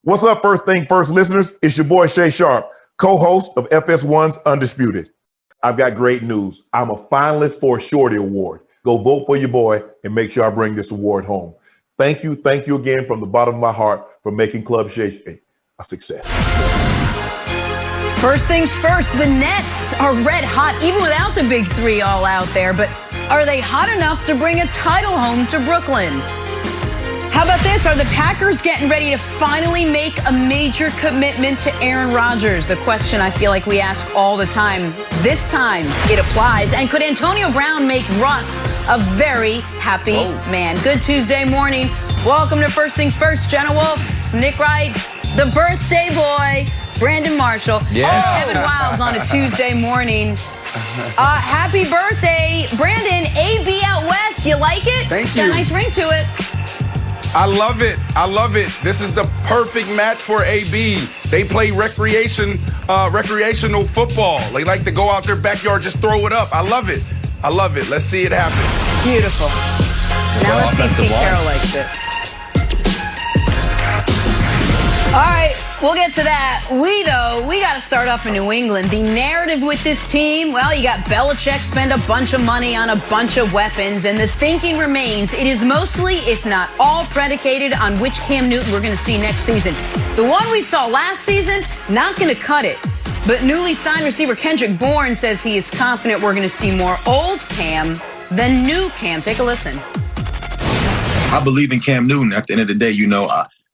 What's up, First Thing First listeners? It's your boy Shay Sharp, co-host of FS1's Undisputed. I've got great news. I'm a finalist for a Shorty Award. Go vote for your boy and make sure I bring this award home. Thank you again from the bottom of my heart for making Club Shay a success. First things first, the Nets are red hot, even without the big three all out there. But are they hot enough to bring a title home to Brooklyn? How about this? Are the Packers getting ready to finally make a major commitment to Aaron Rodgers? The question I feel like we ask all the time. This time it applies. And could Antonio Brown make Russ a very happy man? Good Tuesday morning. Welcome to First Things First. Jenna Wolfe, Nick Wright, the birthday boy, Brandon Marshall. Kevin Wilds on a Tuesday morning. Happy birthday, Brandon. AB out west. You like it? Thank you. Got a nice ring to it. I love it. I love it. This is the perfect match for AB. They play recreational football. They like to go out their backyard, just throw it up. I love it. I love it. Let's see it happen. Beautiful. Now let's see if Pete Carroll likes it. All right, we'll get to that. We got to start up in New England. The narrative with this team, well, you got Belichick spend a bunch of money on a bunch of weapons, and the thinking remains it is mostly, if not all, predicated on which Cam Newton we're going to see next season. The one we saw last season, not going to cut it. But newly signed receiver Kendrick Bourne says he is confident we're going to see more old Cam than new Cam. Take a listen. I believe in Cam Newton. At the end of the day,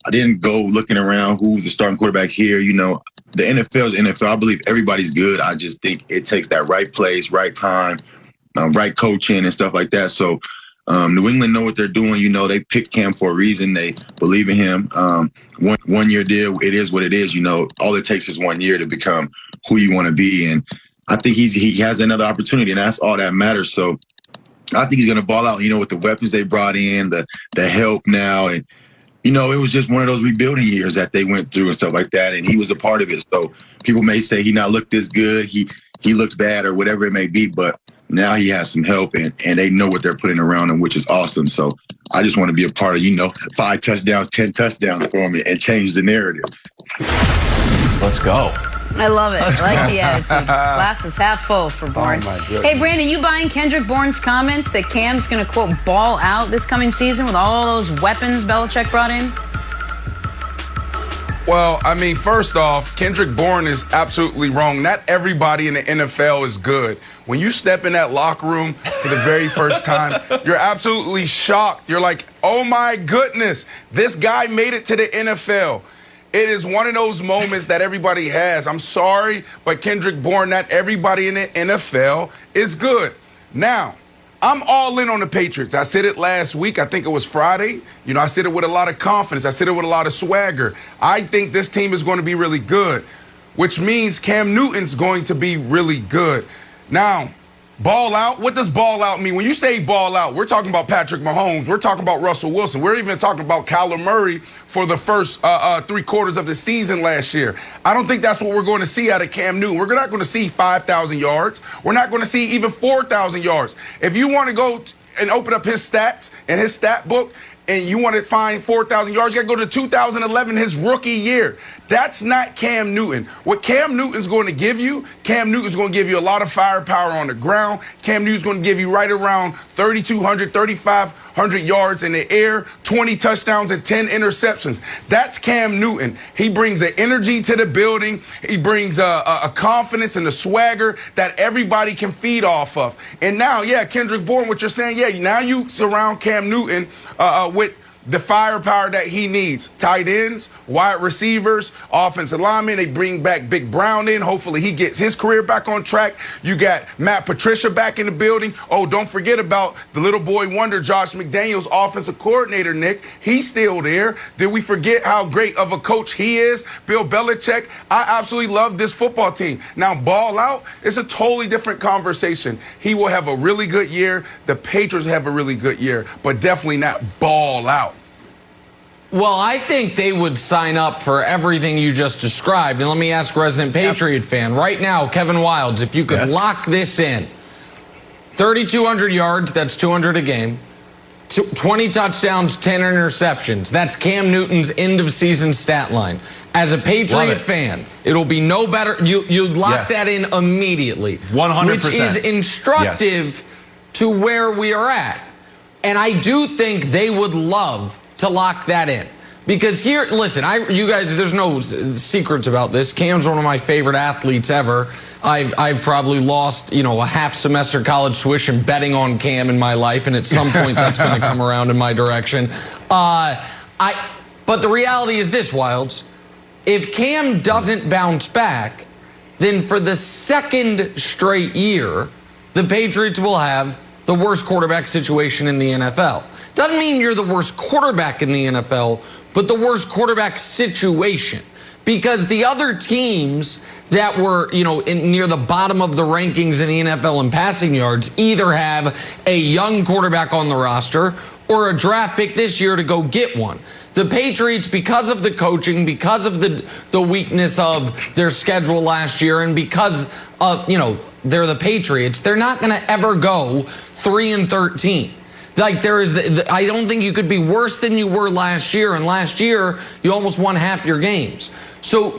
I didn't go looking around who's the starting quarterback here. The NFL is NFL. I believe everybody's good. I just think it takes that right place, right time, right coaching and stuff like that. So New England know what they're doing. They picked Cam for a reason. They believe in him. One year deal, it is what it is. All it takes is 1 year to become who you want to be. And I think he has another opportunity, and that's all that matters. So I think he's going to ball out, with the weapons they brought in, the help now. And it was just one of those rebuilding years that they went through and stuff like that, and he was a part of it. So people may say he not looked this good, he looked bad or whatever it may be, but now he has some help, and they know what they're putting around him, which is awesome. So I just want to be a part of, 5 touchdowns, 10 touchdowns for him and change the narrative. Let's go. I love it. I like the attitude. Glass is half full for Bourne. Hey, Brandon, you buying Kendrick Bourne's comments that Cam's going to, quote, ball out this coming season with all those weapons Belichick brought in? Well, first off, Kendrick Bourne is absolutely wrong. Not everybody in the NFL is good. When you step in that locker room for the very first time, you're absolutely shocked. You're like, oh, my goodness, this guy made it to the NFL. It is one of those moments that everybody has. I'm sorry, but Kendrick Bourne, not everybody in the NFL is good. Now, I'm all in on the Patriots. I said it last week. I think it was Friday. I said it with a lot of confidence. I said it with a lot of swagger. I think this team is going to be really good, which means Cam Newton's going to be really good. Now, ball out? What does ball out mean? When you say ball out, we're talking about Patrick Mahomes. We're talking about Russell Wilson. We're even talking about Kyler Murray for the first 3 quarters of the season last year. I don't think that's what we're going to see out of Cam Newton. We're not going to see 5,000 yards. We're not going to see even 4,000 yards. If you want to go and open up his stats and his stat book, and you want to find 4,000 yards, you got to go to 2011, his rookie year. That's not Cam Newton. What Cam Newton's going to give you, Cam Newton's going to give you a lot of firepower on the ground. Cam Newton's going to give you right around 3,200, 3,500 yards in the air, 20 touchdowns and 10 interceptions. That's Cam Newton. He brings an energy to the building. He brings a confidence and a swagger that everybody can feed off of. And now, Kendrick Bourne, what you're saying, now you surround Cam Newton with the firepower that he needs. Tight ends, wide receivers, offensive linemen. They bring back Big Brown in. Hopefully he gets his career back on track. You got Matt Patricia back in the building. Oh, don't forget about the little boy wonder, Josh McDaniels, offensive coordinator, Nick. He's still there. Did we forget how great of a coach he is? Bill Belichick. I absolutely love this football team. Now, ball out, it's a totally different conversation. He will have a really good year. The Patriots have a really good year, but definitely not ball out. Well, I think they would sign up for everything you just described. And let me ask resident Patriot fan right now, Kevin Wilds, if you could lock this in. 3,200 yards, that's 200 a game. 20 touchdowns, 10 interceptions. That's Cam Newton's end-of-season stat line. As a Patriot fan, it'll be no better. You'd lock that in immediately. 100%. Which is instructive to where we are at. And I do think they would love to lock that in. Because here, listen, you guys, there's no secrets about this. Cam's one of my favorite athletes ever. I've probably lost, a half semester college tuition betting on Cam in my life, and at some point that's going to come around in my direction. But the reality is this, Wilds. If Cam doesn't bounce back, then for the second straight year, the Patriots will have the worst quarterback situation in the NFL. Doesn't mean you're the worst quarterback in the NFL, but the worst quarterback situation. Because the other teams that were, near the bottom of the rankings in the NFL in passing yards either have a young quarterback on the roster or a draft pick this year to go get one. The Patriots, because of the coaching, because of the weakness of their schedule last year, and because of, they're the Patriots, they're not going to ever go 3-13. Like I don't think you could be worse than you were last year. And last year, you almost won half your games. So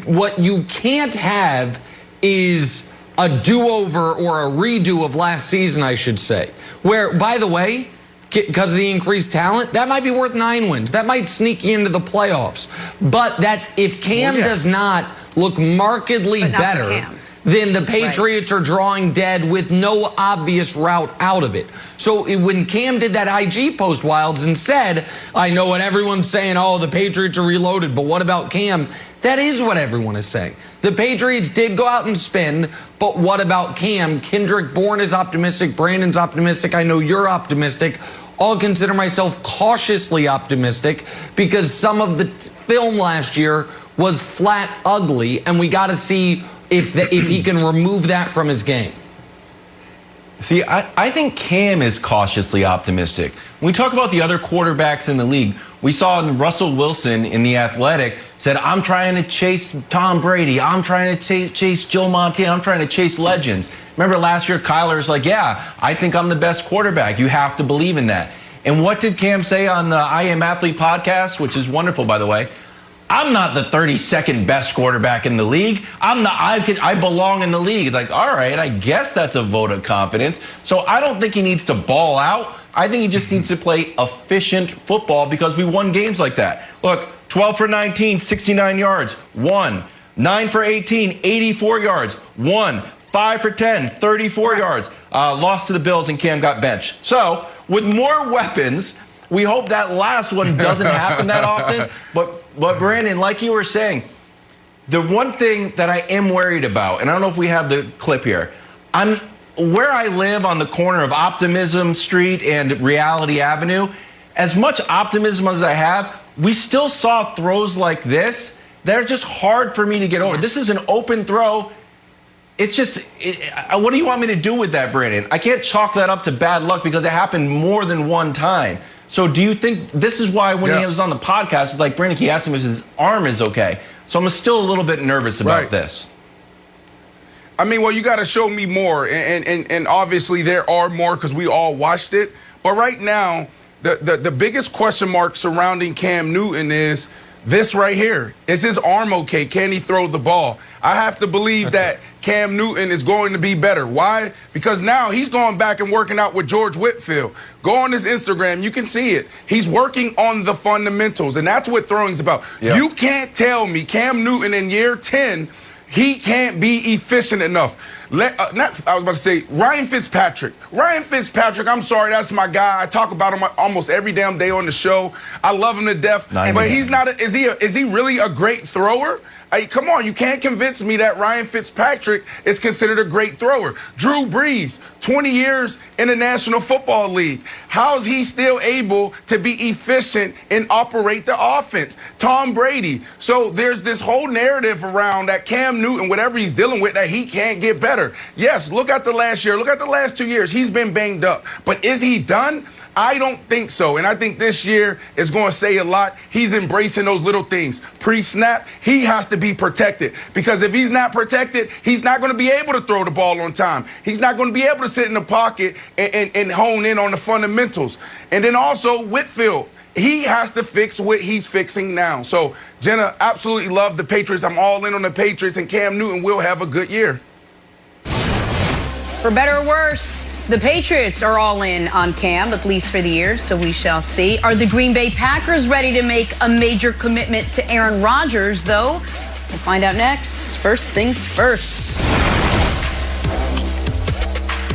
what you can't have is a do-over or a redo of last season, I should say. Where, by the way, because of the increased talent, that might be worth 9 wins. That might sneak you into the playoffs. But that if Cam does not look markedly better, then the Patriots are drawing dead with no obvious route out of it. So when Cam did that IG post, Wilds, and said, I know what everyone's saying, the Patriots are reloaded, but what about Cam? That is what everyone is saying. The Patriots did go out and spend, but what about Cam? Kendrick Bourne is optimistic. Brandon's optimistic. I know you're optimistic. I'll consider myself cautiously optimistic because some of the film last year was flat ugly, and we got to see if he can remove that from his game. See, I think Cam is cautiously optimistic. When we talk about the other quarterbacks in the league, we saw Russell Wilson in The Athletic said, I'm trying to chase Tom Brady. I'm trying to chase Joe Montana. I'm trying to chase legends. Remember last year, Kyler's like, I think I'm the best quarterback. You have to believe in that. And what did Cam say on the I Am Athlete podcast, which is wonderful, by the way? I'm not the 32nd best quarterback in the league. I belong in the league. Like, all right, I guess that's a vote of confidence. So I don't think he needs to ball out. I think he just needs to play efficient football because we won games like that. Look, 12 for 19, 69 yards, 1. 9 for 18, 84 yards, 1. 5 for 10, 34 yards. Lost to the Bills and Cam got benched. So with more weapons, we hope that last one doesn't happen that often. But Brandon, like you were saying, the one thing that I am worried about, and I don't know if we have the clip here, where I live on the corner of Optimism Street and Reality Avenue, as much optimism as I have, we still saw throws like this. They're just hard for me to get over. This is an open throw. It's just, what do you want me to do with that, Brandon? I can't chalk that up to bad luck because it happened more than one time. So do you think this is why when he was on the podcast, it's like, Brandon, he asked him if his arm is okay. So I'm still a little bit nervous about this. I mean, well, you got to show me more. And obviously there are more because we all watched it. But right now, the biggest question mark surrounding Cam Newton is this right here. Is his arm okay? Can he throw the ball? I have to believe that Cam Newton is going to be better. Why? Because now he's going back and working out with George Whitfield. Go on his Instagram. You can see it. He's working on the fundamentals, and that's what throwing's about. Yep. You can't tell me Cam Newton in year 10, he can't be efficient enough. I was about to say Ryan Fitzpatrick. Ryan Fitzpatrick, I'm sorry, that's my guy. I talk about him almost every damn day on the show. I love him to death. But he's not. Is he really a great thrower? Come on, you can't convince me that Ryan Fitzpatrick is considered a great thrower. Drew Brees, 20 years in the National Football League. How is he still able to be efficient and operate the offense? Tom Brady. So there's this whole narrative around that Cam Newton, whatever he's dealing with, that he can't get better. Yes, look at the last year. Look at the last 2 years. He's been banged up. But is he done? I don't think so. And I think this year is going to say a lot. He's embracing those little things. Pre-snap, he has to be protected. Because if he's not protected, he's not going to be able to throw the ball on time. He's not going to be able to sit in the pocket and hone in on the fundamentals. And then also Whitfield, he has to fix what he's fixing now. So, Jenna, absolutely love the Patriots. I'm all in on the Patriots, and Cam Newton will have a good year. For better or worse, the Patriots are all in on Cam, at least for the year, so we shall see. Are the Green Bay Packers ready to make a major commitment to Aaron Rodgers, though? We'll find out next. First things first.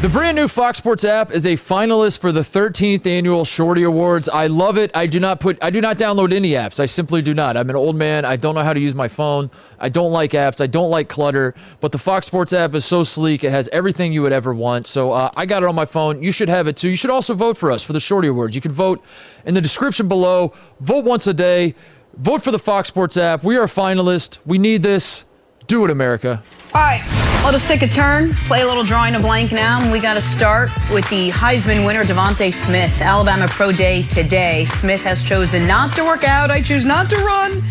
The brand new Fox Sports app is a finalist for the 13th annual Shorty Awards. I love it. I do not download any apps. I simply do not. I'm an old man. I don't know how to use my phone. I don't like apps. I don't like clutter. But the Fox Sports app is so sleek. It has everything you would ever want. So I got it on my phone. You should have it too. You should also vote for us for the Shorty Awards. You can vote in the description below. Vote once a day. Vote for the Fox Sports app. We are a finalist. We need this. Do it, America. All right, let us take a turn, play a little drawing a blank now, and we got to start with the Heisman winner, Devontae Smith. Alabama Pro Day today. Smith has chosen not to work out. I choose not to run.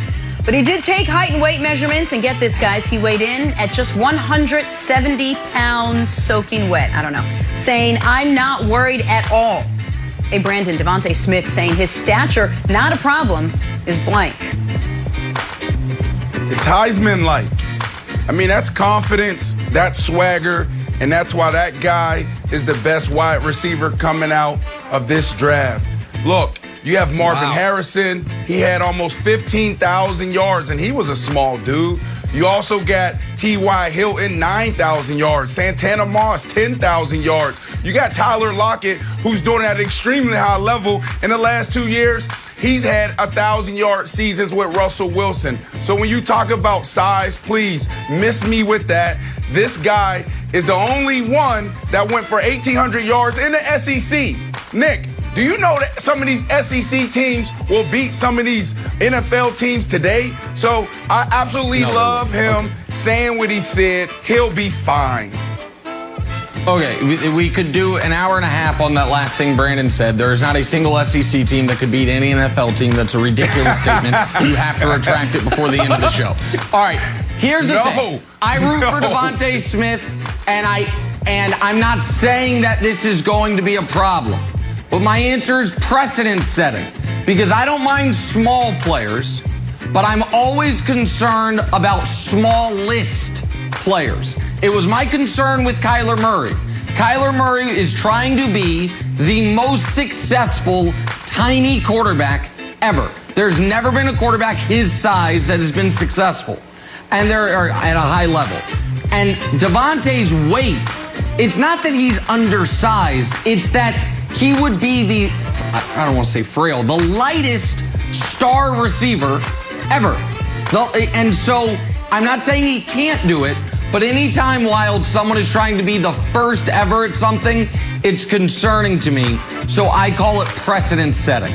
But he did take height and weight measurements, and get this, guys, he weighed in at just 170 pounds soaking wet. I don't know. Saying, I'm not worried at all. Hey, Brandon, Devontae Smith saying his stature, not a problem, is blank. It's Heisman-like. I mean, that's confidence, that's swagger, and that's why that guy is the best wide receiver coming out of this draft. Look, you have Marvin Harrison. He had almost 15,000 yards, and he was a small dude. You also got T.Y. Hilton, 9,000 yards. Santana Moss, 10,000 yards. You got Tyler Lockett, who's doing it at an extremely high level. In the last 2 years, he's had 1,000-yard seasons with Russell Wilson. So when you talk about size, please miss me with that. This guy is the only one that went for 1,800 yards in the SEC. Nick, do you know that some of these SEC teams will beat some of these NFL teams today? So I absolutely love him saying what he said. He'll be fine. Okay, we could do an hour and a half on that last thing Brandon said. There is not a single SEC team that could beat any NFL team. That's a ridiculous statement. You have to retract it before the end of the show. All right, here's the thing. I root for Devontae Smith, and I'm not saying that this is going to be a problem. But my answer is precedent setting, because I don't mind small players, but I'm always concerned about small list players. It was my concern with Kyler Murray. Kyler Murray is trying to be the most successful tiny quarterback ever. There's never been a quarterback his size that has been successful, and they're at a high level. And Devontae's weight, it's not that he's undersized, it's that he would be the, I don't want to say frail, the lightest star receiver ever. And so I'm not saying he can't do it, but anytime, Wild, someone is trying to be the first ever at something, it's concerning to me. So I call it precedent setting.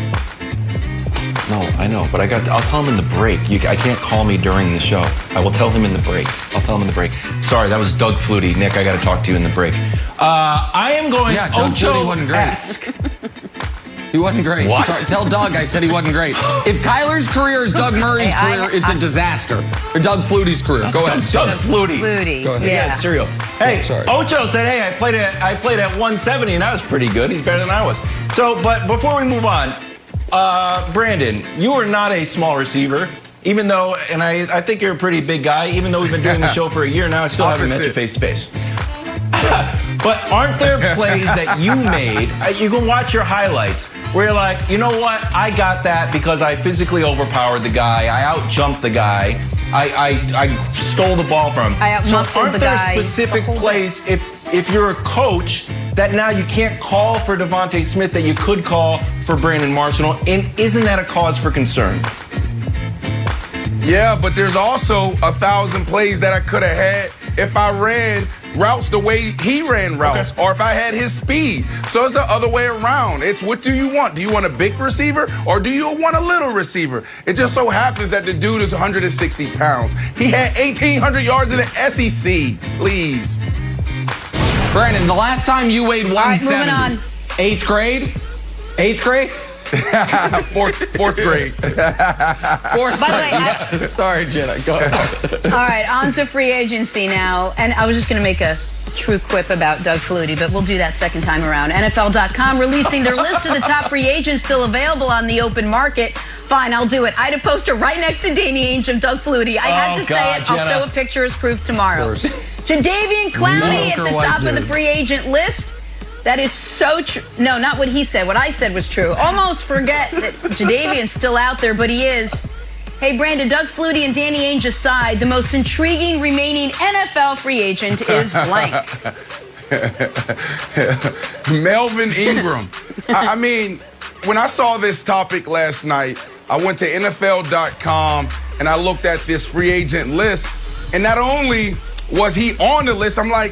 No, I know, but I'll tell him in the break. I can't call me during the show. I will tell him in the break. I'll tell him in the break. Sorry, that was Doug Flutie. Nick, I got to talk to you in the break. I am going Doug Flutie wasn't great. He wasn't great. What? Sorry, tell Doug I said he wasn't great. If Kyler's career is Doug Murray's career, it's a disaster. Or Doug Flutie's career. Go ahead. Doug Flutie. Go ahead. Yeah, cereal. Hey, sorry. Ocho said, hey, I played at 170, and that was pretty good. He's better than I was. So, but before we move on, Brandon, you are not a small receiver, even though, and I think you're a pretty big guy, even though we've been doing the show for a year now, I still haven't met you face to face. But aren't there plays that you made, you can watch your highlights, where you're like, you know what, I got that because I physically overpowered the guy, I out-jumped the guy, I stole the ball from him. I out-muscled the guy. Aren't there specific plays, if you're a coach, that now you can't call for Devontae Smith that you could call for Brandon Marshall, and isn't that a cause for concern? Yeah, but there's also 1,000 plays that I could have had if I ran routes the way he ran routes, or if I had his speed. So it's the other way around. It's what do you want? Do you want a big receiver, or do you want a little receiver? It just so happens that the dude is 160 pounds. He had 1,800 yards in the SEC. Please. Brandon, the last time you weighed 170, moving on. 8th grade? 8th grade? Fourth grade. Fourth By the way, grade. Sorry, Jenna. Go ahead. All right, on to free agency now. And I was just going to make a true quip about Doug Flutie, but we'll do that second time around. NFL.com releasing their list of the top free agents still available on the open market. Fine, I'll do it. I had a poster right next to Danny Ainge of Doug Flutie. I had to say it. Jenna. I'll show a picture as proof tomorrow. Jadeveon Clowney at the top of the free agent list. That is so true. No, not what he said. What I said was true. Almost forget that Jadeveon's still out there, but he is. Hey, Brandon, Doug Flutie and Danny Ainge aside, the most intriguing remaining NFL free agent is blank. Melvin Ingram. I mean, when I saw this topic last night, I went to NFL.com and I looked at this free agent list. And not only was he on the list, I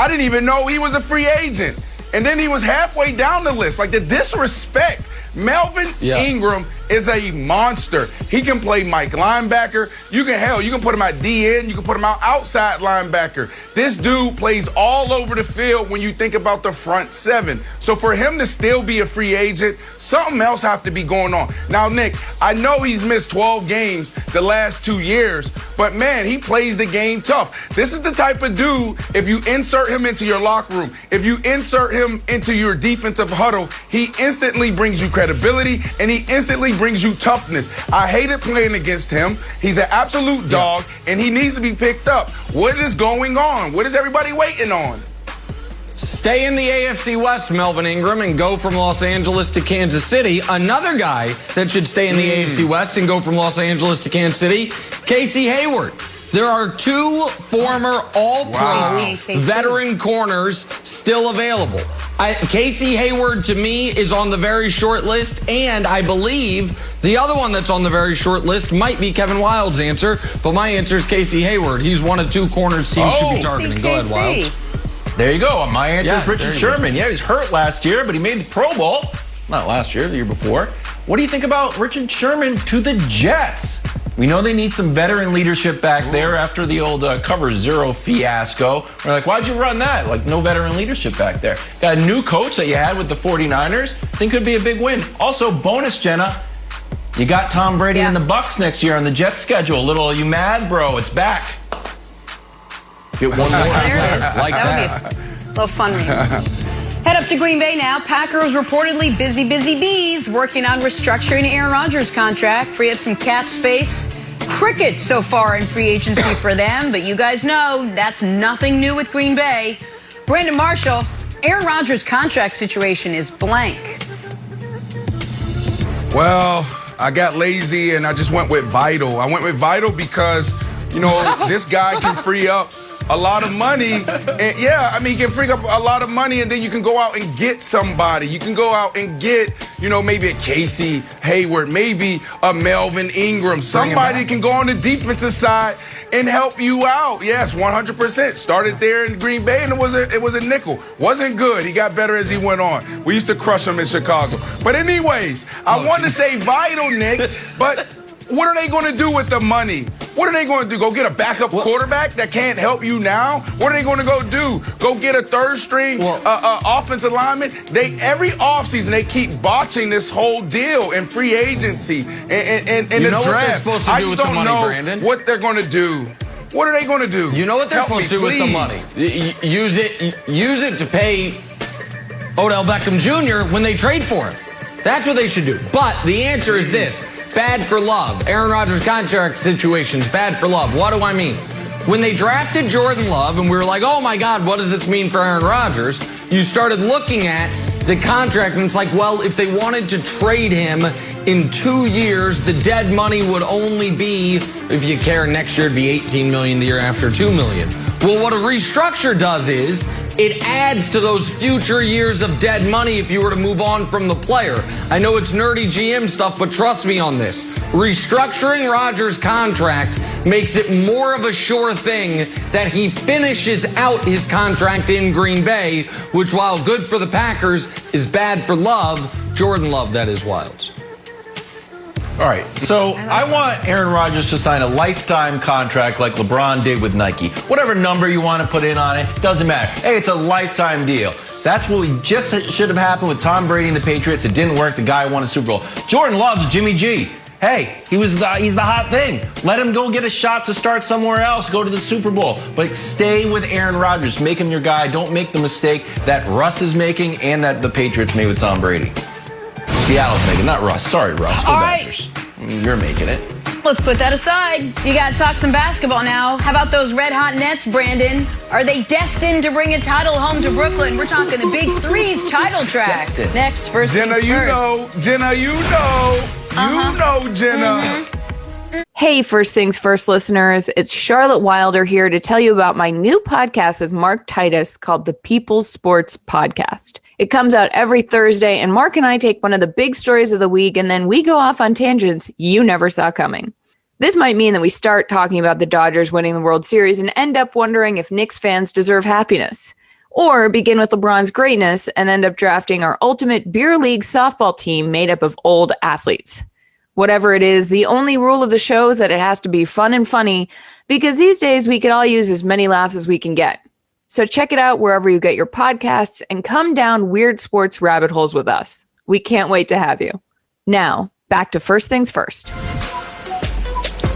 didn't even know he was a free agent. And then he was halfway down the list. Like, the disrespect. Melvin Ingram is a monster. He can play Mike linebacker. You can put him at DN. You can put him out outside linebacker. This dude plays all over the field when you think about the front seven. So for him to still be a free agent, something else have to be going on. Now, Nick, I know he's missed 12 games the last 2 years, but man, he plays the game tough. This is the type of dude, if you insert him into your locker room, if you insert him into your defensive huddle, he instantly brings you credibility and he instantly brings you toughness. I hated playing against him. He's an absolute dog and he needs to be picked up. What is going on? What is everybody waiting on? Stay in the AFC West, Melvin Ingram, and go from Los Angeles to Kansas City. Another guy that should stay in the AFC West and go from Los Angeles to Kansas City, Casey Hayward. There are 2 former All-Pro veteran corners still available. Casey Hayward, to me, is on the very short list, and I believe the other one that's on the very short list might be Kevin Wilde's answer, but my answer is Casey Hayward. He's one of 2 corners teams should be targeting. Go ahead, Wilde. There you go. My answer is Richard Sherman. Yeah, he was hurt last year, but he made the Pro Bowl. Not last year, the year before. What do you think about Richard Sherman to the Jets? We know they need some veteran leadership back there after the old Cover Zero fiasco. We're like, why'd you run that? Like, no veteran leadership back there. Got a new coach that you had with the 49ers. Think could be a big win. Also, bonus, Jenna, you got Tom Brady and the Bucs next year on the Jets schedule. Are you mad, bro? It's back. Get one more. There it is. Like that would be a little fun reading. Head up to Green Bay now. Packers reportedly busy bees working on restructuring Aaron Rodgers' contract, free up some cap space. Crickets so far in free agency for them, but you guys know that's nothing new with Green Bay. Brandon Marshall, Aaron Rodgers' contract situation is blank. Well, I got lazy and I just went with Vital. I went with Vital because, this guy can free up a lot of money. And he can free up a lot of money and then you can go out and get somebody. You can go out and get, maybe a Casey Hayward, maybe a Melvin Ingram. Somebody can go on the defensive side and help you out. Yes, 100%. Started there in Green Bay and it was a nickel. Wasn't good. He got better as he went on. We used to crush him in Chicago. But anyways, I wanted to say Vital, Nick, but what are they going to do with the money? What are they going to do? Go get a backup quarterback that can't help you now? What are they going to go do? Go get a third string offensive lineman? Every offseason they keep botching this whole deal in free agency and the draft. What they're supposed to do with the money, Brandon? What they're going to do. What are they going to do? You know what they're supposed to do with the money? Use it to pay Odell Beckham Jr. when they trade for him. That's what they should do. But the answer is this. Bad for Love. Aaron Rodgers' contract situation's bad for Love. What do I mean? When they drafted Jordan Love and we were like, oh my God, what does this mean for Aaron Rodgers? You started looking at the contract and it's like, well, if they wanted to trade him in 2 years, the dead money would only be, if you care, next year it'd be $18 million, the year after $2 million. Well, what a restructure does is it adds to those future years of dead money if you were to move on from the player. I know it's nerdy GM stuff, but trust me on this. Restructuring Rodgers' contract makes it more of a sure thing that he finishes out his contract in Green Bay, which, while good for the Packers, is bad for Love. Jordan Love, that is, Wildes. All right, so I want Aaron Rodgers to sign a lifetime contract like LeBron did with Nike. Whatever number you want to put in on it, doesn't matter. Hey, it's a lifetime deal. That's what we just should have happened with Tom Brady and the Patriots. It didn't work. The guy won a Super Bowl. Jordan loves Jimmy G. Hey, he's the hot thing. Let him go get a shot to start somewhere else, go to the Super Bowl. But stay with Aaron Rodgers. Make him your guy. Don't make the mistake that Russ is making and that the Patriots made with Tom Brady. Seattle's making, not Russ. Sorry, Russ. Go Badgers. You're making it. Let's put that aside. You got to talk some basketball now. How about those red-hot Nets, Brandon? Are they destined to bring a title home to Brooklyn? We're talking the Big Three's title track. Destined. Next, first Jenna, things you first. know. Jenna, you know. You know, Jenna. Hey, First Things First listeners, it's Charlotte Wilder here to tell you about my new podcast with Mark Titus called the People's Sports Podcast. It comes out every Thursday, and Mark and I take one of the big stories of the week, and then we go off on tangents you never saw coming. This might mean that we start talking about the Dodgers winning the World Series and end up wondering if Knicks fans deserve happiness. Or begin with LeBron's greatness and end up drafting our ultimate beer league softball team made up of old athletes. Whatever it is, the only rule of the show is that it has to be fun and funny, because these days we could all use as many laughs as we can get. So check it out wherever you get your podcasts and come down weird sports rabbit holes with us. We can't wait to have you. Now, back to First Things First.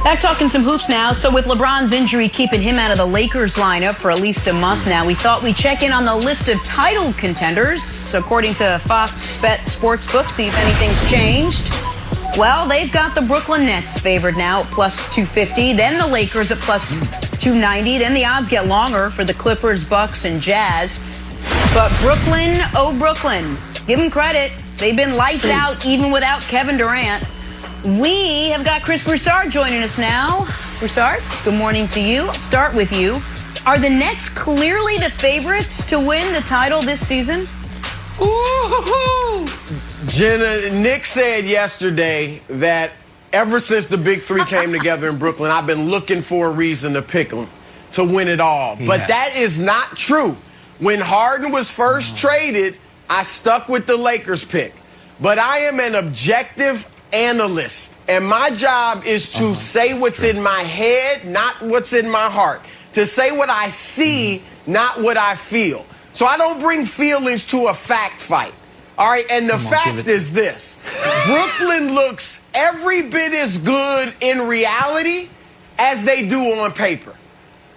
Back talking some hoops now. So with LeBron's injury keeping him out of the Lakers lineup for at least a month now, we thought we'd check in on the list of title contenders, according to Fox Bet Sportsbook, see if anything's changed. Well, they've got the Brooklyn Nets favored now at plus 250, then the Lakers at plus 290, then the odds get longer for the Clippers, Bucks, and Jazz. But Brooklyn, oh Brooklyn, give them credit. They've been lights out even without Kevin Durant. We have got Chris Broussard joining us now. Broussard, good morning to you. I'll start with you. Are the Nets clearly the favorites to win the title this season? Ooh, Jenna, Nick said yesterday that ever since the Big Three came together in Brooklyn, I've been looking for a reason to pick them to win it all. Yeah. But that is not true. When Harden was first traded, I stuck with the Lakers pick. But I am an objective analyst, and my job is to say what's in my head, not what's in my heart. To say what I see, not what I feel. So I don't bring feelings to a fact fight. All right, and the fact is this. Brooklyn looks every bit as good in reality as they do on paper.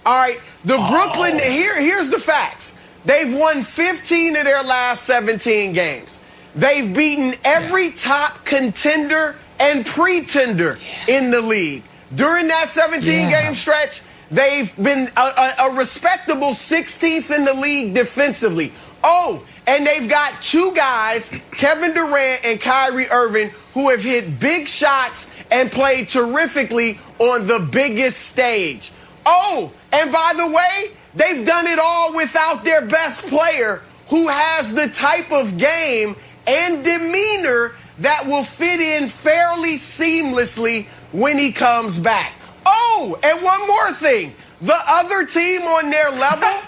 All right, the Brooklyn, here's the facts. They've won 15 of their last 17 games. They've beaten every top contender and pretender in the league. During that 17-game stretch, they've been a respectable 16th in the league defensively. Oh, and they've got two guys, Kevin Durant and Kyrie Irving, who have hit big shots and played terrifically on the biggest stage. Oh, and by the way, they've done it all without their best player, who has the type of game and demeanor that will fit in fairly seamlessly when he comes back. Oh, and one more thing. The other team on their level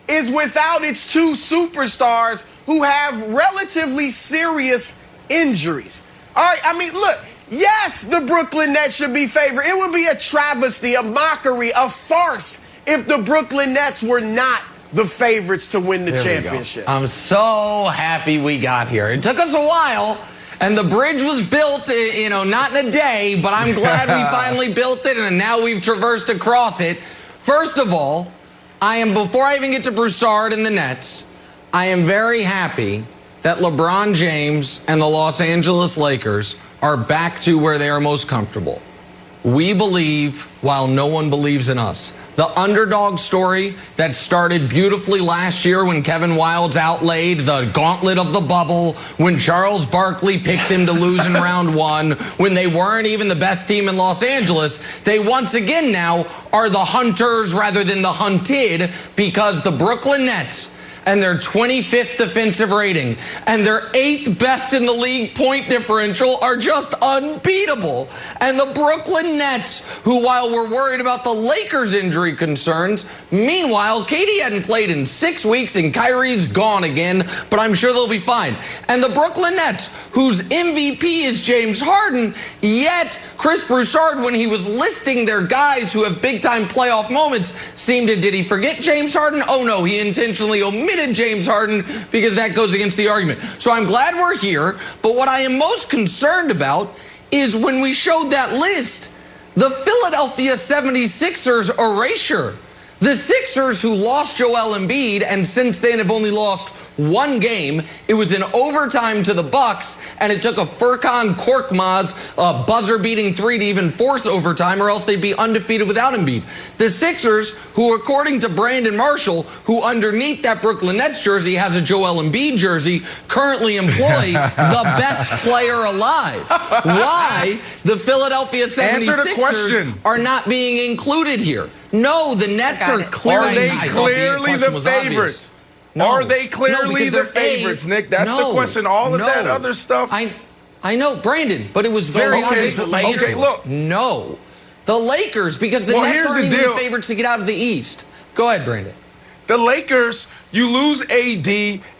is without its two superstars who have relatively serious injuries. All right, I mean, look, yes, the Brooklyn Nets should be favored. It would be a travesty, a mockery, a farce if the Brooklyn Nets were not the favorites to win the championship. I'm so happy we got here. It took us a while, and the bridge was built, not in a day, but I'm glad we finally built it, and now we've traversed across it. First of all, before I even get to Broussard and the Nets, I am very happy that LeBron James and the Los Angeles Lakers are back to where they are most comfortable. We believe while no one believes in us. The underdog story that started beautifully last year when Kevin Wildes outlaid the gauntlet of the bubble, when Charles Barkley picked them to lose in round one, when they weren't even the best team in Los Angeles, they once again now are the hunters rather than the hunted, because the Brooklyn Nets and their 25th defensive rating and their 8th best in the league point differential are just unbeatable. And the Brooklyn Nets, who, while we're worried about the Lakers' injury concerns, meanwhile, KD hadn't played in 6 weeks and Kyrie's gone again, but I'm sure they'll be fine. And the Brooklyn Nets, whose MVP is James Harden, yet Chris Broussard, when he was listing their guys who have big-time playoff moments, did he forget James Harden? Oh, no, he intentionally omitted James Harden because that goes against the argument. So I'm glad we're here, but what I am most concerned about is when we showed that list, the Philadelphia 76ers erasure. The Sixers, who lost Joel Embiid and since then have only lost one game. It was in overtime to the Bucks, and it took a Furkan Korkmaz buzzer-beating 3 to even force overtime, or else they'd be undefeated without Embiid. The Sixers, who according to Brandon Marshall, who underneath that Brooklyn Nets jersey has a Joel Embiid jersey, currently employ the best player alive. Why the Philadelphia 76ers are not being included here? No, the Nets are clearly. Are they clearly the favorites? No. Are they clearly the favorites, Nick? That's the question. All of that other stuff. I know, Brandon, but it was very obvious what my answer was. Look. No. The Lakers, because the Nets aren't even the favorites to get out of the East. Go ahead, Brandon. The Lakers, you lose AD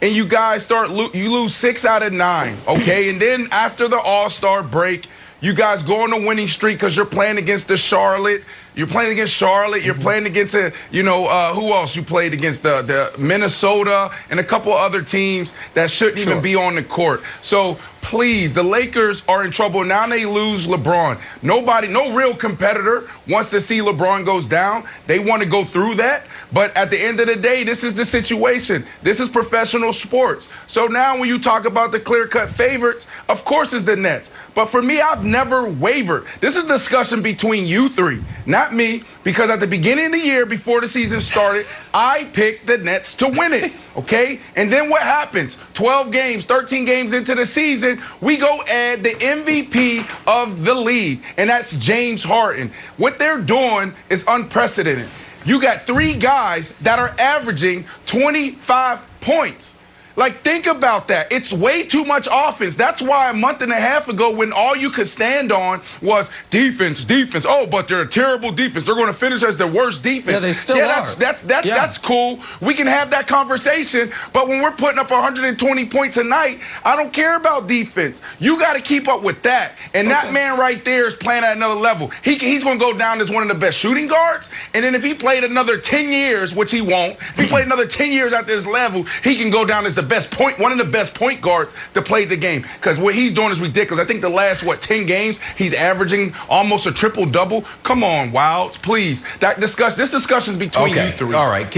and you guys you lose 6 out of 9, okay? And then after the All-Star break, you guys go on a winning streak because you're playing against Charlotte. You're playing against Charlotte. You're playing against, who else you played against? The Minnesota and a couple other teams that shouldn't even be on the court. So please, the Lakers are in trouble. Now they lose LeBron. No real competitor wants to see LeBron goes down. They want to go through that. But at the end of the day, this is the situation. This is professional sports. So now when you talk about the clear-cut favorites, of course it's the Nets. But for me, I've never wavered. This is a discussion between you three, not me, because at the beginning of the year, before the season started, I picked the Nets to win it, okay? And then what happens? 12 games, 13 games into the season, we go add the MVP of the league, and that's James Harden. What they're doing is unprecedented. You got 3 guys that are averaging 25 points. Like, think about that. It's way too much offense. That's why a month and a half ago, when all you could stand on was defense. Oh, but they're a terrible defense. They're going to finish as the worst defense. Yeah, they still are. That's cool. We can have that conversation. But when we're putting up 120 points a night, I don't care about defense. You got to keep up with that. And that man right there is playing at another level. He's going to go down as one of the best shooting guards. And then if he played another 10 years, which he won't, if he played another 10 years at this level, he can go down as one of the best point guards to play the game, because what he's doing is ridiculous. I think the last 10 games he's averaging almost a triple-double. Come on, Wilds, please. This discussion's between you three. All right,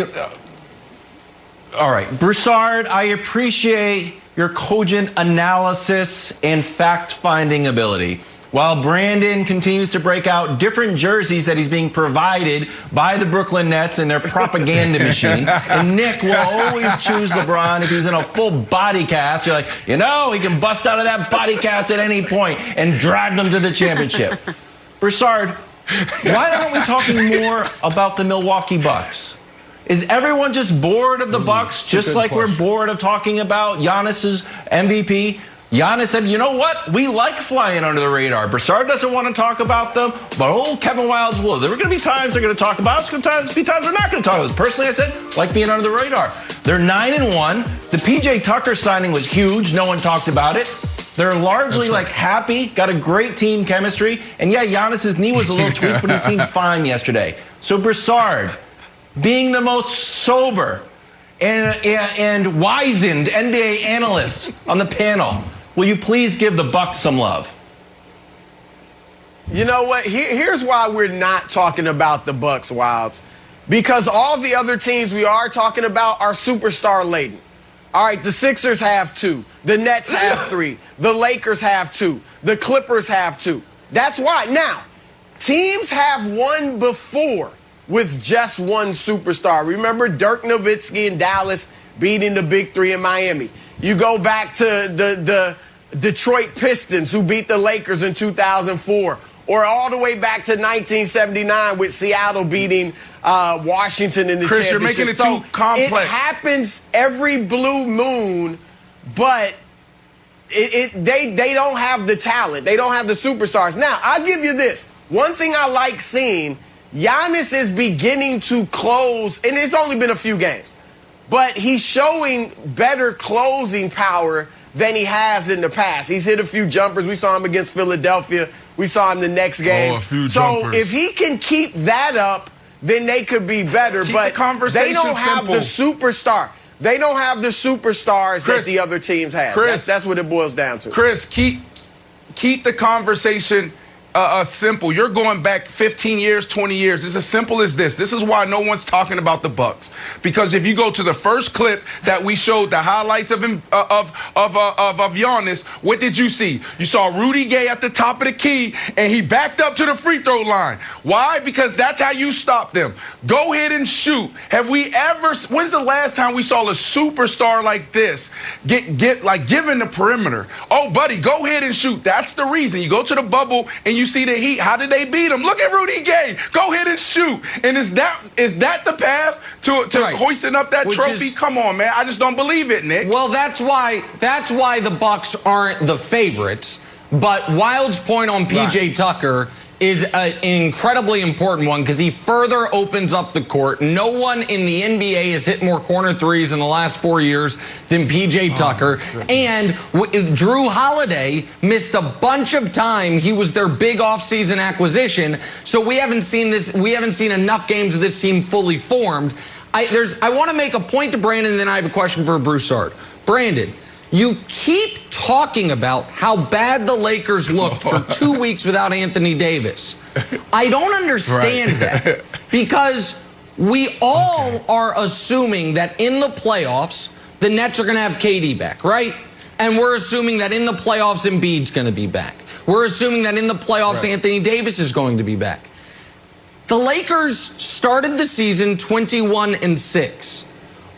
Broussard, I appreciate your cogent analysis and fact-finding ability. While Brandon continues to break out different jerseys that he's being provided by the Brooklyn Nets and their propaganda machine, and Nick will always choose LeBron if he's in a full body cast. You're like, he can bust out of that body cast at any point and drag them to the championship. Broussard, why aren't we talking more about the Milwaukee Bucks? Is everyone just bored of the Bucks, just like we're bored of talking about Giannis's MVP? Giannis said, you know what? We like flying under the radar. Broussard doesn't want to talk about them, but old Kevin Wildes will. There are going to be times they're going to talk about us, going to be times they're not going to talk about us. Personally, I said, like being under the radar. They're 9-1. The PJ Tucker signing was huge. No one talked about it. They're largely happy, got a great team chemistry. And yeah, Giannis's knee was a little tweaked, but he seemed fine yesterday. So Broussard, being the most sober and wizened NBA analyst on the panel, will you please give the Bucks some love? You know what? Here's why we're not talking about the Bucks, Wilds. Because all the other teams we are talking about are superstar laden. All right, the Sixers have 2. The Nets have 3. The Lakers have 2. The Clippers have 2. That's why. Now, teams have won before with just one superstar. Remember Dirk Nowitzki in Dallas beating the Big 3 in Miami. You go back to the Detroit Pistons, who beat the Lakers in 2004. or all the way back to 1979 with Seattle beating Washington in the Chris, championship. you're making it so too complex. It happens every blue moon, but they don't have the talent. They don't have the superstars. Now, I'll give you this. One thing I like seeing, Giannis is beginning to close, and it's only been a few games, but he's showing better closing power than he has in the past. He's hit a few jumpers. We saw him against Philadelphia. We saw him the next game. A few so jumpers. if he can keep that up, then they could be better. Keep but the conversation they don't have simple. the superstar. They don't have the superstars that the other teams have. That's what it boils down to. Chris, keep the conversation simple. You're going back 15 years, 20 years. It's as simple as this. This is why no one's talking about the Bucks. Because if you go to the first clip that we showed, the highlights of him of Giannis, what did you see? You saw Rudy Gay at the top of the key, and he backed up to the free throw line. Why? Because that's how you stop them. Go ahead and shoot. Have we ever? When's the last time we saw a superstar like this get like given the perimeter? Oh, buddy, go ahead and shoot. That's the reason. You go to the bubble and you see the Heat. How did they beat them? Look at Rudy Gay. Go ahead and shoot. And is that the path to hoisting up that trophy? Come on, man. I just don't believe it, Nick. Well, that's why the Bucks aren't the favorites. But Wild's point on PJ Tucker is an incredibly important one because he further opens up the court. No one in the NBA has hit more corner threes in the last 4 years than PJ Tucker. And Drew Holiday missed a bunch of time. He was their big offseason acquisition. So we haven't seen this. We haven't seen enough games of this team fully formed. I want to make a point to Brandon, and then I have a question for Broussard. Brandon, you keep talking about how bad the Lakers looked for 2 weeks without Anthony Davis. I don't understand that because we all are assuming that in the playoffs, the Nets are going to have KD back, right? And we're assuming that in the playoffs, Embiid's going to be back. We're assuming that in the playoffs, Anthony Davis is going to be back. The Lakers started the season 21-6.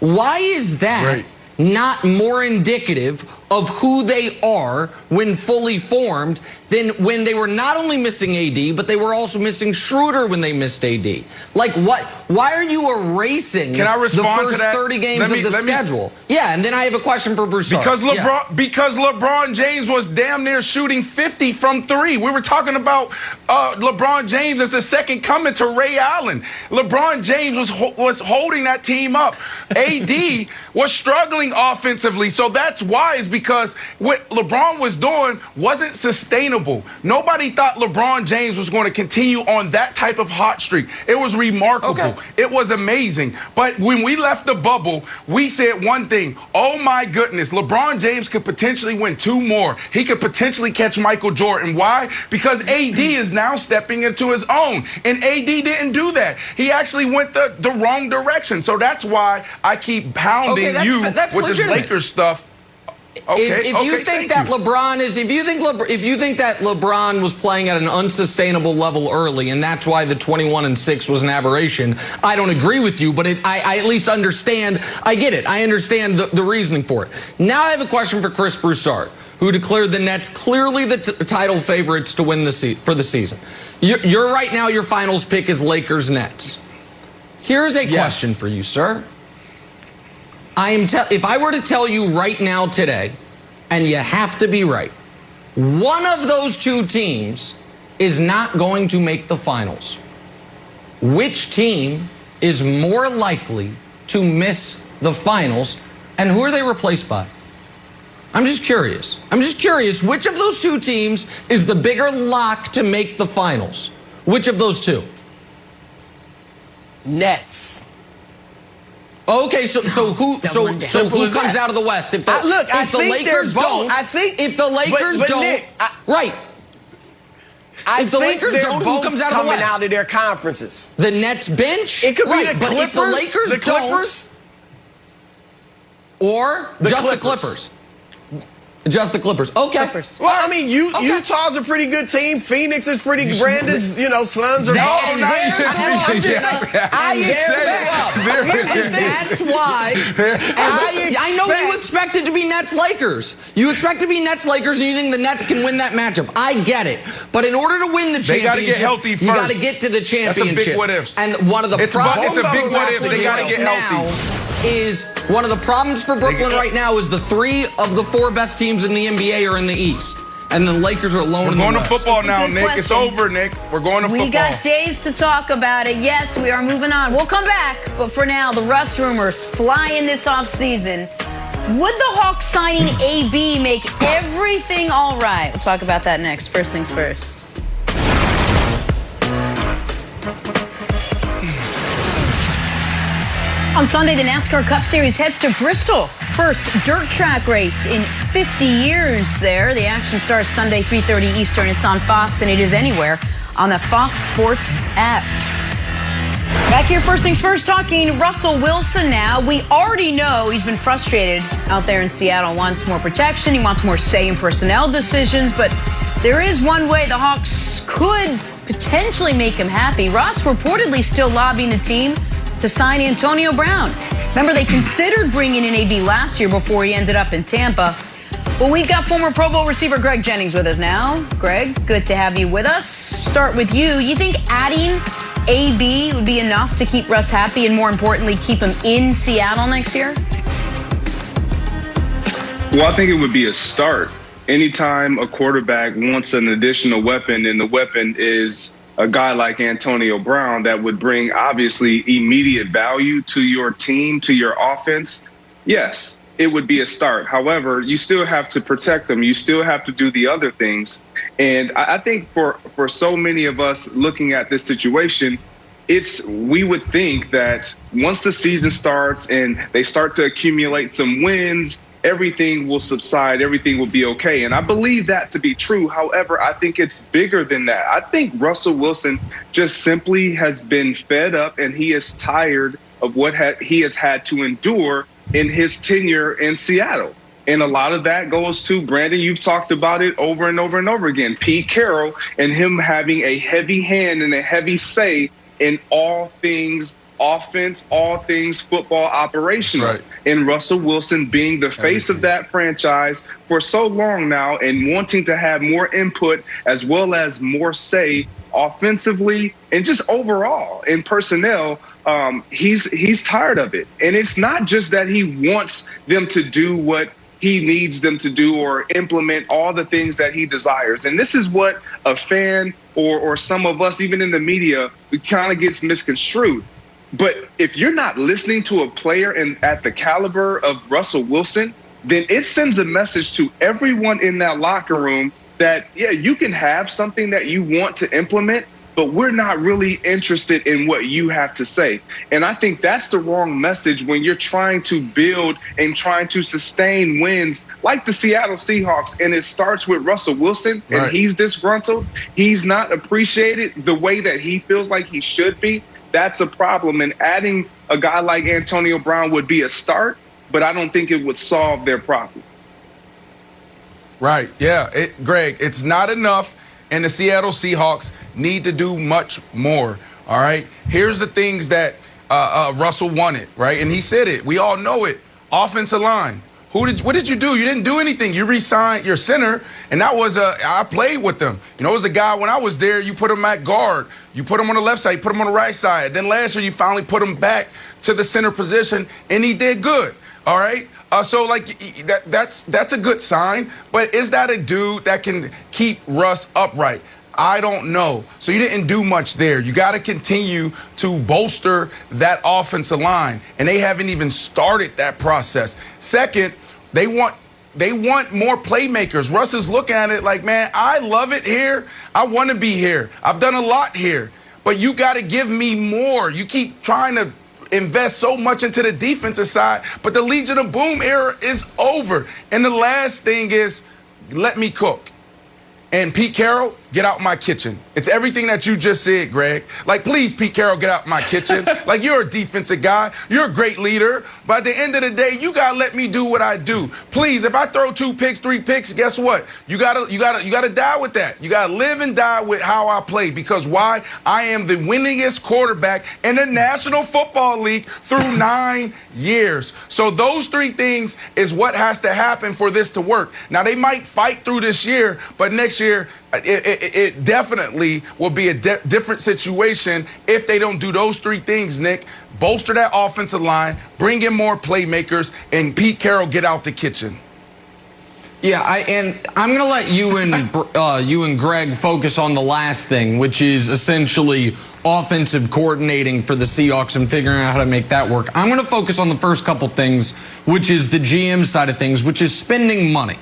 Why is that not more indicative of who they are when fully formed than when they were not only missing AD, but they were also missing Schroeder when they missed AD? Like, what? Why are you erasing Can I respond the first to that? 30 games of the schedule? Yeah, and then I have a question for Broussard. Because LeBron James was damn near shooting 50 from three. We were talking about LeBron James as the second coming to Ray Allen. LeBron James was holding that team up. AD was struggling offensively, so that's why. Is because what LeBron was doing wasn't sustainable. Nobody thought LeBron James was going to continue on that type of hot streak. It was remarkable. Okay. It was amazing. But when we left the bubble, we said one thing. Oh, my goodness. LeBron James could potentially win 2 more. He could potentially catch Michael Jordan. Why? Because AD is now stepping into his own. And AD didn't do that. He actually went the wrong direction. So that's why I keep pounding with this Lakers stuff. If you think that LeBron was playing at an unsustainable level early, and that's why the 21-6 was an aberration, I don't agree with you, but I at least understand. I get it. I understand the reasoning for it. Now I have a question for Chris Broussard, who declared the Nets clearly the title favorites to win for the season. You're right now, your finals pick is Lakers-Nets. Here's a question for you, sir. If I were to tell you right now today, and you have to be right, one of those two teams is not going to make the finals. Which team is more likely to miss the finals, and who are they replaced by? I'm just curious. Which of those two teams is the bigger lock to make the finals? Which of those two? Nets. Okay, so who comes out of the West? If the Lakers don't, Nick, if the Lakers don't, who comes out of the West? Coming out of their conferences. The Nets bench? It could be the Clippers. But if the Lakers don't, or just the Clippers. Just the Clippers. Okay. Clippers. Well, I mean, Utah's a pretty good team. Phoenix is pretty. Brandon's, Suns are. I That's why. I know you expect it to be Nets-Lakers. You expect it to be Nets-Lakers, and you think the Nets can win that matchup. I get it. But in order to win the championship, gotta get healthy you first. got to get to the championship. That's a big what ifs. And one of the problems it's a big what if. They got to get healthy. Is one of the problems for Brooklyn right now is the 3 of the 4 best teams in the NBA are in the East. And the Lakers are alone in the We're going West. to football It's a now, good Nick. question. It's over, Nick. We're going to football. We got days to talk about it. Yes, we are moving on. We'll come back. But for now, the Russ rumors flying this offseason. Would the Hawks signing AB make everything all right? We'll talk about that next. First things first. On Sunday, the NASCAR Cup Series heads to Bristol. First dirt track race in 50 years there. The action starts Sunday, 3:30 Eastern. It's on Fox, and it is anywhere on the Fox Sports app. Back here, first things first, talking Russell Wilson now. We already know he's been frustrated out there in Seattle, wants more protection. He wants more say in personnel decisions, but there is one way the Hawks could potentially make him happy. Russ reportedly still lobbying the team to sign Antonio Brown. Remember, they considered bringing in AB last year before he ended up in Tampa. Well, we've got former Pro Bowl receiver Greg Jennings with us now. Greg, good to have you with us. Start with you. You think adding AB would be enough to keep Russ happy and, more importantly, keep him in Seattle next year? Well, I think it would be a start. Anytime a quarterback wants an additional weapon, and the weapon is a guy like Antonio Brown that would bring obviously immediate value to your team, to your offense, yes, it would be a start. However, you still have to protect them. You still have to do the other things. And I think for so many of us looking at this situation, we would think that once the season starts and they start to accumulate some wins, everything will subside, everything will be okay. And I believe that to be true. However, I think it's bigger than that. I think Russell Wilson just simply has been fed up, and he is tired of what he has had to endure in his tenure in Seattle. And a lot of that goes to, Brandon, you've talked about it over and over and over again, Pete Carroll and him having a heavy hand and a heavy say in all things offense, all things football operational. Right. And Russell Wilson being the face of that franchise for so long now and wanting to have more input as well as more say offensively and just overall in personnel, he's tired of it. And it's not just that he wants them to do what he needs them to do or implement all the things that he desires. And this is what a fan or some of us, even in the media, it kind of gets misconstrued. But if you're not listening to a player at the caliber of Russell Wilson, then it sends a message to everyone in that locker room that, yeah, you can have something that you want to implement, but we're not really interested in what you have to say. And I think that's the wrong message when you're trying to build and trying to sustain wins like the Seattle Seahawks. And it starts with Russell Wilson, and he's disgruntled. He's not appreciated the way that he feels like he should be. That's a problem. And adding a guy like Antonio Brown would be a start, but I don't think it would solve their problem. Right. Yeah. Greg, it's not enough. And the Seattle Seahawks need to do much more. All right. Here's the things that Russell wanted. Right. And he said it. We all know it. Offensive line. What did you do? You didn't do anything. You re-signed your center, and that was I played with them. You know, it was a guy when I was there. You put him at guard. You put him on the left side. You put him on the right side. Then last year you finally put him back to the center position, and he did good. All right. So like that's a good sign. But is that a dude that can keep Russ upright? I don't know. So you didn't do much there. You got to continue to bolster that offensive line, and they haven't even started that process. Second, they want more playmakers. Russ is looking at it like, man, I love it here. I want to be here. I've done a lot here, but you got to give me more. You keep trying to invest so much into the defensive side, but the Legion of Boom era is over. And the last thing is, let me cook. And Pete Carroll, get out my kitchen. It's everything that you just said, Greg. Like, please, Pete Carroll, get out my kitchen. Like, you're a defensive guy. You're a great leader. But at the end of the day, you gotta let me do what I do. Please, if I throw 2 picks, 3 picks, guess what? You gotta die with that. You gotta live and die with how I play. Because why? I am the winningest quarterback in the National Football League through 9 years. So those 3 things is what has to happen for this to work. Now, they might fight through this year, but next year, it definitely will be a different situation if they don't do those 3 things, Nick. Bolster that offensive line, bring in more playmakers, and Pete Carroll get out the kitchen. Yeah, and I'm going to let you and Greg focus on the last thing, which is essentially offensive coordinating for the Seahawks and figuring out how to make that work. I'm going to focus on the first couple things, which is the GM side of things, which is spending money.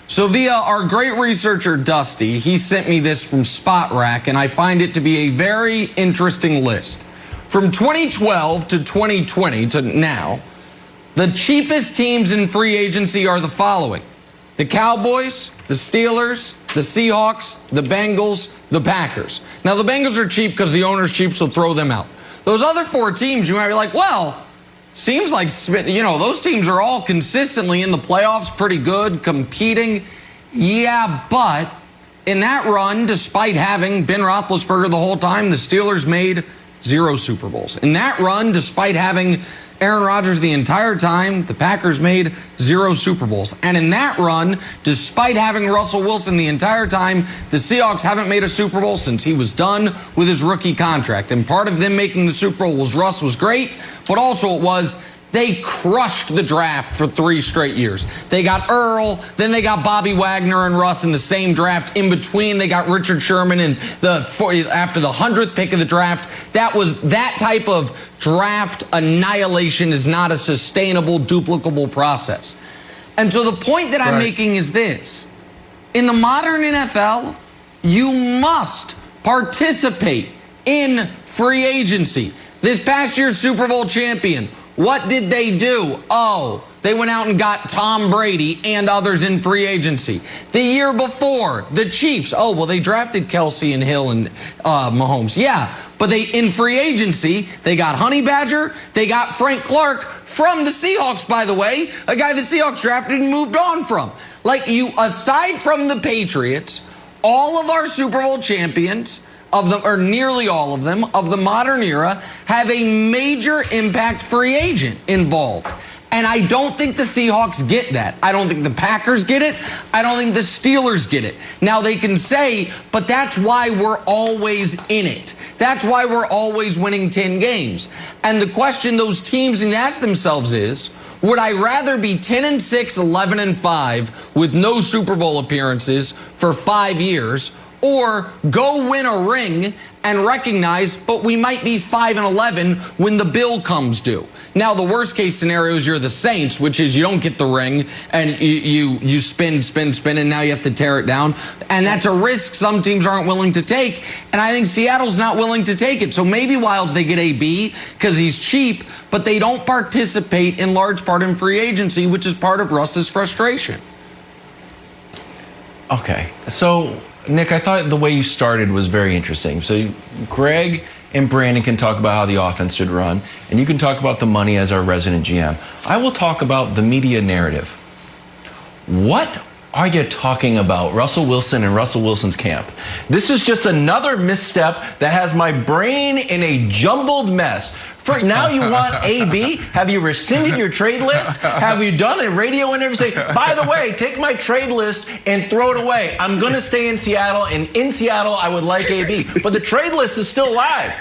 So via our great researcher, Dusty, he sent me this from Spot Rack, and I find it to be a very interesting list. From 2012 to 2020 to now, the cheapest teams in free agency are the following: the Cowboys, the Steelers, the Seahawks, the Bengals, the Packers. Now, the Bengals are cheap because the owner's cheap, so throw them out. Those other 4 teams, you might be like, well, seems like, those teams are all consistently in the playoffs, pretty good, competing. Yeah, but in that run, despite having Ben Roethlisberger the whole time, the Steelers made 0 Super Bowls. In that run, despite having Aaron Rodgers the entire time, the Packers made 0 Super Bowls. And in that run, despite having Russell Wilson the entire time, the Seahawks haven't made a Super Bowl since he was done with his rookie contract. And part of them making the Super Bowl was Russ was great, but also it was they crushed the draft for 3 straight years. They got Earl, then they got Bobby Wagner and Russ in the same draft. In between, they got Richard Sherman after the 100th pick of the draft. That type of draft annihilation is not a sustainable, duplicable process. And so the point that I'm making is this. In the modern NFL, you must participate in free agency. This past year's Super Bowl champion, what did they do? Oh, they went out and got Tom Brady and others in free agency. The year before, the Chiefs. Oh, well, they drafted Kelsey and Hill and Mahomes. Yeah, but in free agency, they got Honey Badger. They got Frank Clark from the Seahawks, by the way, a guy the Seahawks drafted and moved on from. Aside from the Patriots, all of our Super Bowl champions, or nearly all of them, of the modern era, have a major impact free agent involved. And I don't think the Seahawks get that. I don't think the Packers get it. I don't think the Steelers get it. Now, they can say, but that's why we're always in it. That's why we're always winning 10 games. And the question those teams need to ask themselves is, would I rather be 10-6, 11-5 with no Super Bowl appearances for 5 years, or go win a ring and recognize, but we might be 5-11 when the bill comes due? Now, the worst case scenario is you're the Saints, which is you don't get the ring and you spin, and now you have to tear it down. And that's a risk some teams aren't willing to take. And I think Seattle's not willing to take it. So maybe Wilds, they get AB because he's cheap, but they don't participate in large part in free agency, which is part of Russ's frustration. Okay, so Nick, I thought the way you started was very interesting. So Greg and Brandon can talk about how the offense should run, and you can talk about the money as our resident GM. I will talk about the media narrative. What are you talking about, Russell Wilson and Russell Wilson's camp? This is just another misstep that has my brain in a jumbled mess. For now, you want AB? Have you rescinded your trade list? Have you done a radio interview saying, by the way, take my trade list and throw it away? I'm going to stay in Seattle, and in Seattle, I would like AB. But the trade list is still live.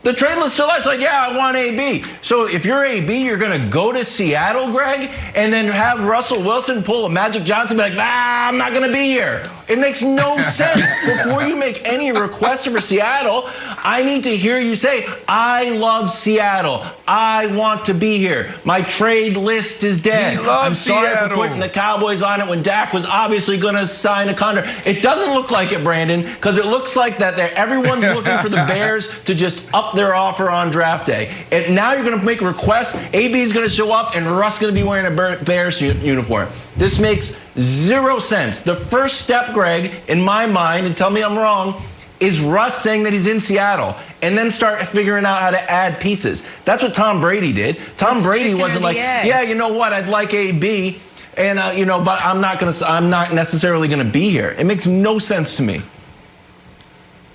The trade list still live. It's like, yeah, I want AB. So if you're AB, you're going to go to Seattle, Greg, and then have Russell Wilson pull a Magic Johnson and be like, I'm not going to be here. It makes no sense. Before you make any requests for Seattle, I need to hear you say, I love Seattle. I want to be here. My trade list is dead. I'm sorry for putting the Cowboys on it when Dak was obviously going to sign a contract. It doesn't look like it, Brandon, because it looks like that everyone's looking for the Bears to just up their offer on draft day. And now you're going to make requests. AB is going to show up, and Russ is going to be wearing a Bears uniform. This makes zero sense. The first step, Greg, in my mind, and tell me I'm wrong, is Russ saying that he's in Seattle and then start figuring out how to add pieces. That's what Tom Brady did. Tom Brady wasn't like, yeah, you know what, I'd like AB, and but I'm not necessarily gonna be here. It makes no sense to me.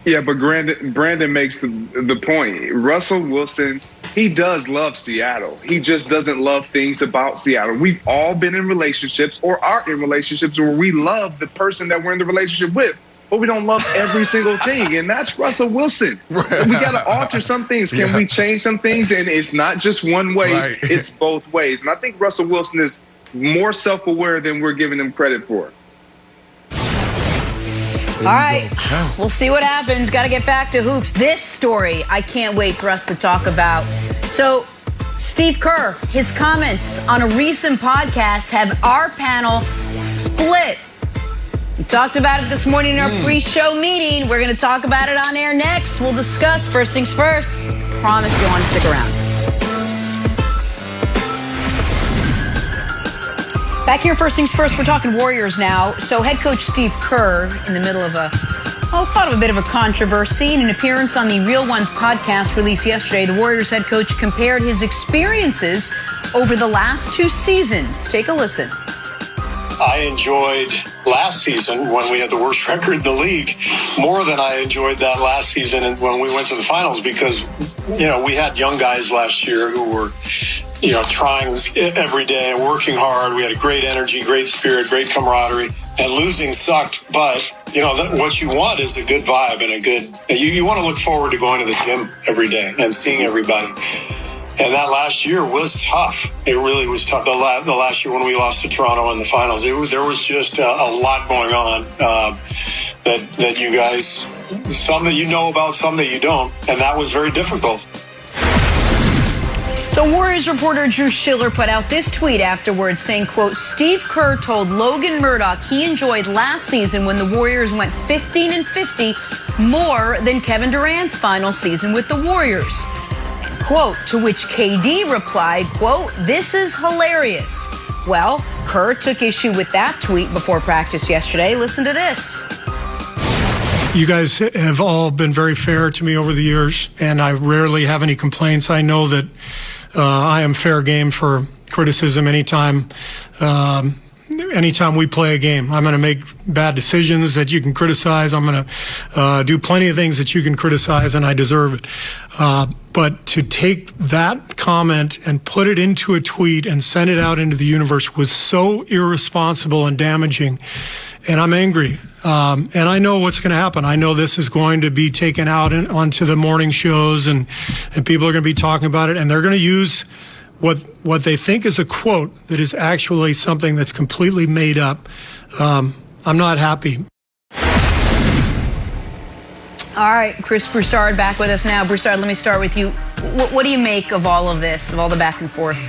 Yeah, but Brandon makes the point. Russell Wilson, he does love Seattle. He just doesn't love things about Seattle. We've all been in relationships or are in relationships where we love the person that we're in the relationship with, but we don't love every single thing, and that's Russell Wilson. We got to alter some things. Can we change some things? And it's not just one way, it's both ways. And I think Russell Wilson is more self-aware than we're giving him credit for. All right, we'll see what happens. Got to get back to hoops. This story, I can't wait for us to talk about. So, Steve Kerr, his comments on a recent podcast have our panel split. We talked about it this morning in our pre-show meeting. We're going to talk about it on air next. We'll discuss first things first. Promise you want to stick around. Back here, first things first, we're talking Warriors now. So head coach Steve Kerr, in the middle of caught a bit of a controversy. In an appearance on the Real Ones podcast released yesterday, the Warriors head coach compared his experiences over the last 2 seasons. Take a listen. I enjoyed last season when we had the worst record in the league more than I enjoyed that last season when we went to the finals, because, we had young guys last year who were, trying every day and working hard. We had a great energy, great spirit, great camaraderie, and losing sucked. But, what you want is a good vibe and you want to look forward to going to the gym every day and seeing everybody. And that last year was tough. It really was tough. The last year when we lost to Toronto in the finals, there was just a lot going on that you guys, some that you know about, some that you don't, and that was very difficult. So Warriors reporter Drew Schiller put out this tweet afterwards saying, quote, Steve Kerr told Logan Murdoch he enjoyed last season when the Warriors went 15-50 more than Kevin Durant's final season with the Warriors. Quote, to which KD replied, quote, this is hilarious. Well, Kerr took issue with that tweet before practice yesterday. Listen to this. You guys have all been very fair to me over the years, and I rarely have any complaints. I know that I am fair game for criticism anytime we play a game. I'm going to make bad decisions that you can criticize. I'm going to do plenty of things that you can criticize, and I deserve it. But to take that comment and put it into a tweet and send it out into the universe was so irresponsible and damaging, and I'm angry. And I know what's going to happen. I know this is going to be taken out onto the morning shows, and people are going to be talking about it, and they're going to use what they think is a quote that is actually something that's completely made up. I'm not happy. All right, Chris Broussard back with us now. Broussard, let me start with you. What do you make of all of this, of all the back and forth?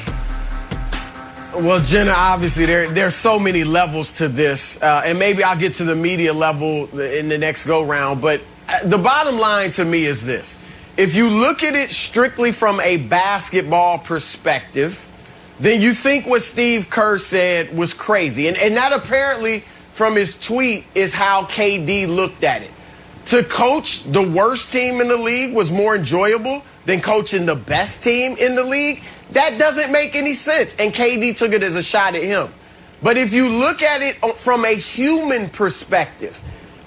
Well, Jenna, obviously there's so many levels to this, and maybe I'll get to the media level in the next go-round, but the bottom line to me is this. If you look at it strictly from a basketball perspective, then you think what Steve Kerr said was crazy. And that apparently, from his tweet, is how KD looked at it. To coach the worst team in the league was more enjoyable than coaching the best team in the league. That doesn't make any sense. And KD took it as a shot at him. But if you look at it from a human perspective,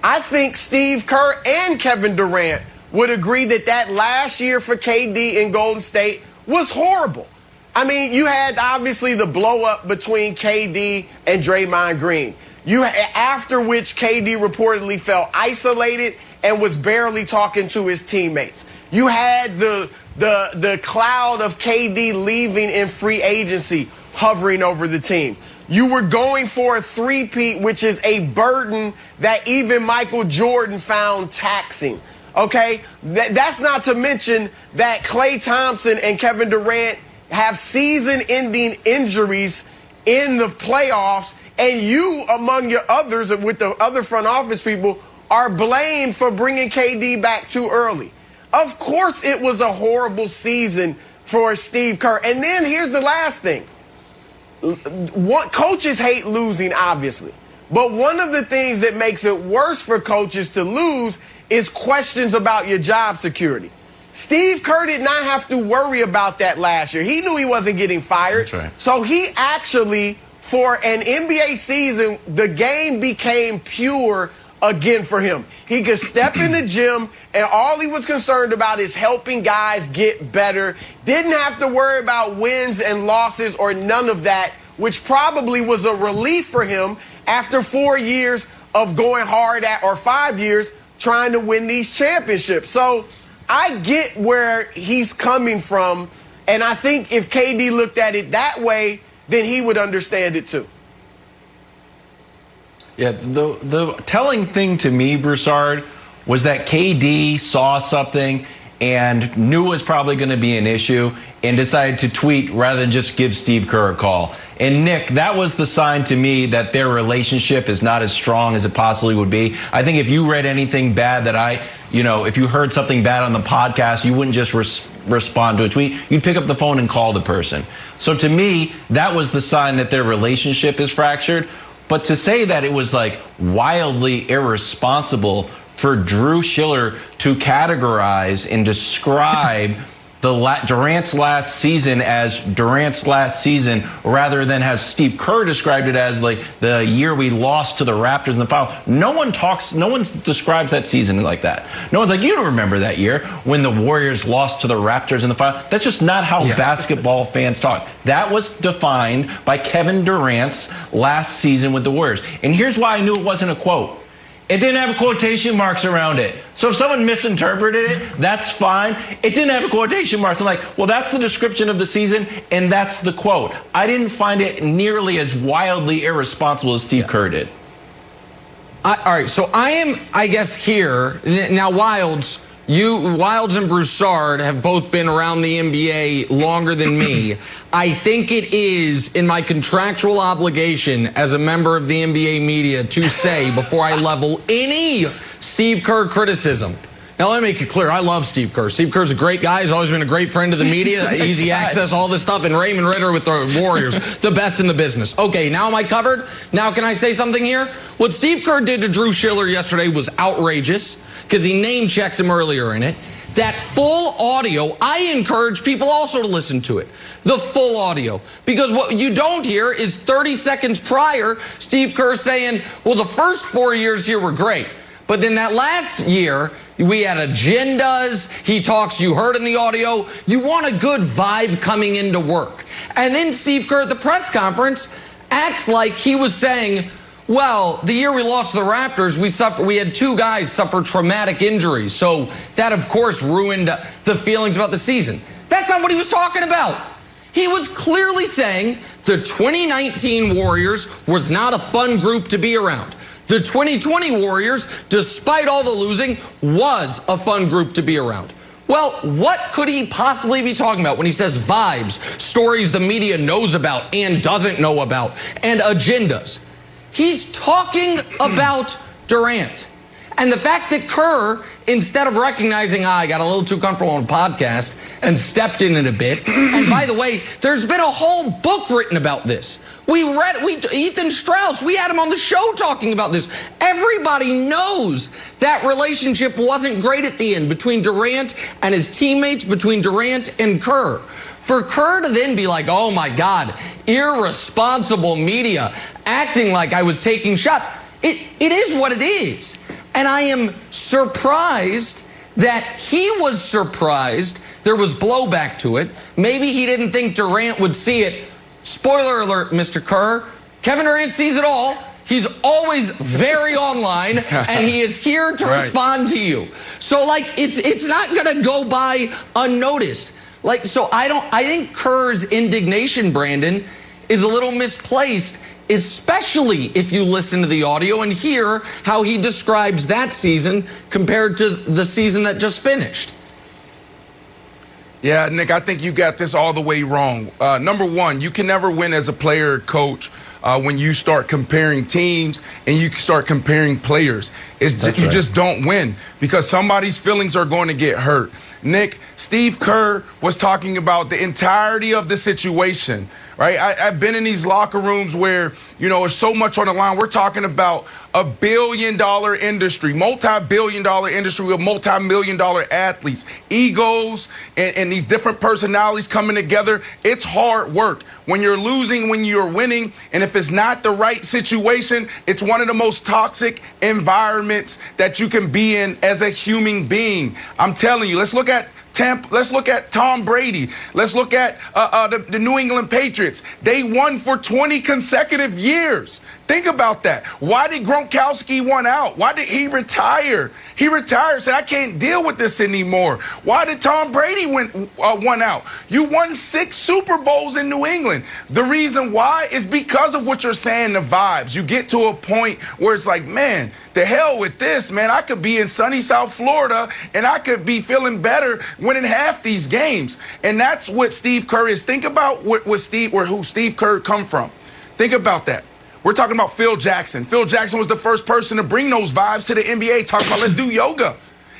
I think Steve Kerr and Kevin Durant would agree that last year for KD in Golden State was horrible. I mean, you had obviously the blow up between KD and Draymond Green. After which KD reportedly felt isolated and was barely talking to his teammates. You had the cloud of KD leaving in free agency hovering over the team. You were going for a three-peat, which is a burden that even Michael Jordan found taxing. Okay? That's not to mention that Klay Thompson and Kevin Durant have season-ending injuries in the playoffs, and you, among your others, with the other front office people, are blamed for bringing KD back too early. Of course it was a horrible season for Steve Kerr. And then here's the last thing. Coaches hate losing, obviously. But one of the things that makes it worse for coaches to lose is questions about your job security. Steve Kerr did not have to worry about that last year. He knew he wasn't getting fired. That's right. So he actually, for an NBA season, the game became pure again for him. He could step in the gym, and all he was concerned about is helping guys get better. Didn't have to worry about wins and losses or none of that, which probably was a relief for him after 4 years of going hard at, or 5 years, trying to win these championships. So I get where he's coming from, and I think if KD looked at it that way, then he would understand it too. Yeah, the telling thing to me, Broussard, was that KD saw something and knew it was probably going to be an issue and decided to tweet rather than just give Steve Kerr a call. And Nick, that was the sign to me that their relationship is not as strong as it possibly would be. I think if you read anything bad that if you heard something bad on the podcast, you wouldn't just respond to a tweet. You'd pick up the phone and call the person. So to me, that was the sign that their relationship is fractured. But to say that it was like wildly irresponsible for Drew Schiller to categorize and describe Durant's last season as Durant's last season, rather than as Steve Kerr described it as like the year we lost to the Raptors in the final. No one describes that season like that. No one's like, you don't remember that year when the Warriors lost to the Raptors in the final. That's just not how basketball fans talk. That was defined by Kevin Durant's last season with the Warriors. And here's why I knew it wasn't a quote. It didn't have quotation marks around it. So if someone misinterpreted it, that's fine. It didn't have quotation marks. I'm like, well, that's the description of the season, and that's the quote. I didn't find it nearly as wildly irresponsible as Steve Kerr did. All right, so I guess, here. Now, Wilds and Broussard have both been around the NBA longer than me. I think it is in my contractual obligation as a member of the NBA media to say, before I level any Steve Kerr criticism. Now, let me make it clear. I love Steve Kerr. Steve Kerr's a great guy. He's always been a great friend of the media. Easy access, all this stuff. And Raymond Ritter with the Warriors, the best in the business. Okay, now am I covered? Now can I say something here? What Steve Kerr did to Drew Schiller yesterday was outrageous, because he name checks him earlier in it. That full audio, I encourage people also to listen to it. The full audio. Because what you don't hear is 30 seconds prior, Steve Kerr saying, well, the first 4 years here were great. But then that last year, we had agendas. He talks, you heard in the audio, you want a good vibe coming into work. And then Steve Kerr at the press conference acts like he was saying, well, the year we lost to the Raptors, we had 2 guys suffer traumatic injuries. So that, of course, ruined the feelings about the season. That's not what he was talking about. He was clearly saying the 2019 Warriors was not a fun group to be around. The 2020 Warriors, despite all the losing, was a fun group to be around. Well, what could he possibly be talking about when he says vibes, stories the media knows about and doesn't know about, and agendas? He's talking about Durant. And the fact that Kerr, instead of recognizing, I got a little too comfortable on a podcast and stepped in it a bit. And by the way, there's been a whole book written about this. Ethan Strauss, we had him on the show talking about this. Everybody knows that relationship wasn't great at the end between Durant and his teammates, between Durant and Kerr. For Kerr to then be like, oh my God, irresponsible media, acting like I was taking shots. It is what it is. And I am surprised that he was surprised there was blowback to it. Maybe he didn't think Durant would see it. Spoiler alert, Mr. Kerr, Kevin Durant sees it all. He's always very online, and he is here to respond to you. So, like, it's not going to go by unnoticed. Like, so I think Kerr's indignation, Brandon, is a little misplaced especially if you listen to the audio and hear how he describes that season compared to the season that just finished. Yeah, Nick, I think you got this all the way wrong. Number one, you can never win as a player or coach when you start comparing teams and you start comparing players. You just don't win because somebody's feelings are going to get hurt. Nick, Steve Kerr was talking about the entirety of the situation, right? I've been in these locker rooms where, there's so much on the line. We're talking about a billion-dollar industry, multi-billion-dollar industry with multi-million-dollar athletes, egos, and these different personalities coming together. It's hard work. When you're losing, when you're winning, and if it's not the right situation, it's one of the most toxic environments that you can be in as a human being. I'm telling you, let's look at Tampa. Let's look at Tom Brady. Let's look at the New England Patriots. They won for 20 consecutive years. Think about that. Why did Gronkowski won out? Why did he retire? He retired, said, I can't deal with this anymore. Why did Tom Brady won out? You won 6 Super Bowls in New England. The reason why is because of what you're saying, the vibes. You get to a point where it's like, man, the hell with this, man. I could be in sunny South Florida and I could be feeling better winning half these games. And that's what Steve Kerr is. Think about who Steve Kerr come from. Think about that. We're talking about Phil Jackson. Phil Jackson was the first person to bring those vibes to the NBA, talking about let's do yoga.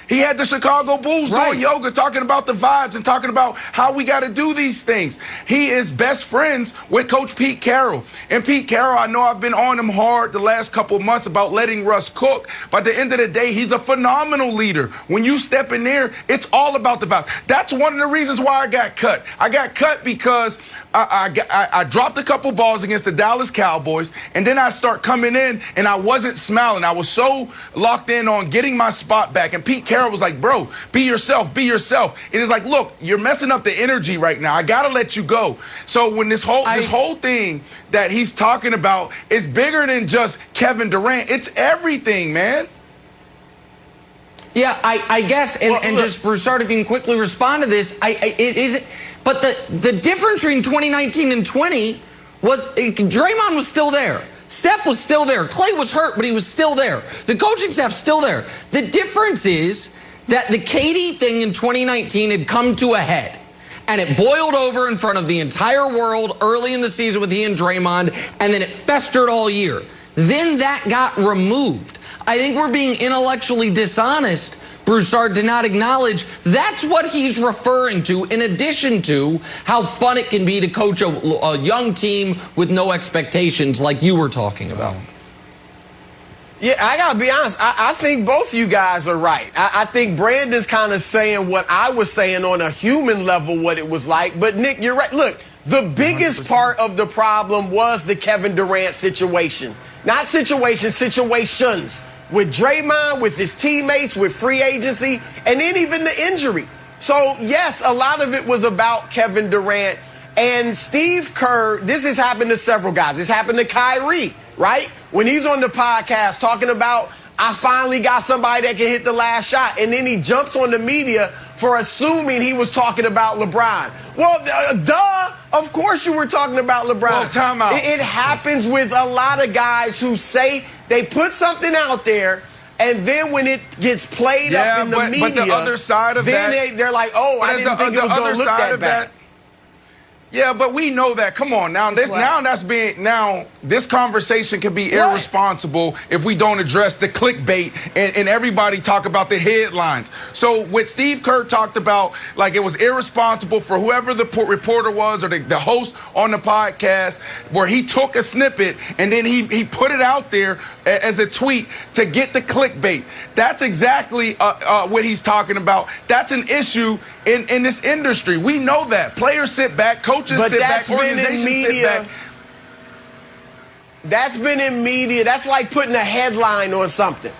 He had the Chicago Bulls doing yoga, talking about the vibes and talking about how we got to do these things. He is best friends with Coach Pete Carroll. And Pete Carroll, I know I've been on him hard the last couple of months about letting Russ cook. But at the end of the day, he's a phenomenal leader. When you step in there, it's all about the vibes. That's one of the reasons why I got cut. I got cut because I dropped a couple balls against the Dallas Cowboys, and then I start coming in, and I wasn't smiling. I was so locked in on getting my spot back. And Pete Carroll was like, bro, be yourself, be yourself. It is like, look, you're messing up the energy right now. I got to let you go. So when this whole thing that he's talking about is bigger than just Kevin Durant, it's everything, man. Yeah, I guess, and just Broussard, if you can quickly respond to this, it is. But the difference between 2019 and 20 was Draymond was still there. Steph was still there. Clay was hurt, but he was still there. The coaching staff's still there. The difference is that the KD thing in 2019 had come to a head. And it boiled over in front of the entire world early in the season with he and Draymond, and then it festered all year. Then that got removed. I think we're being intellectually dishonest, Broussard, to not acknowledge that's what he's referring to, in addition to how fun it can be to coach a young team with no expectations like you were talking about. Yeah, I got to be honest. I think both you guys are right. I think Brandon's kind of saying what I was saying on a human level, what it was like. But, Nick, you're right. Look, the biggest 100%. Part of the problem was the Kevin Durant situation. Not situations. With Draymond, with his teammates, with free agency, and then even the injury. So, yes, a lot of it was about Kevin Durant. And Steve Kerr, this has happened to several guys. It's happened to Kyrie, right? When he's on the podcast talking about, I finally got somebody that can hit the last shot. And then he jumps on the media for assuming he was talking about LeBron. Well, duh. Of course you were talking about LeBron. Well, time out. It happens with a lot of guys who say they put something out there, and then when it gets played up in the media, but the other side of then they're like, oh, I didn't think it was going to look that bad. Yeah, but we know that. Come on, this conversation can be irresponsible if we don't address the clickbait and everybody talk about the headlines. So what Steve Kerr talked about, like it was irresponsible for whoever the reporter was or the host on the podcast, where he took a snippet and then he put it out there as a tweet to get the clickbait. That's exactly what he's talking about. That's an issue in this industry. We know that. Players sit back, coaches sit back, organizations sit back. That's been in media. That's like putting a headline on something.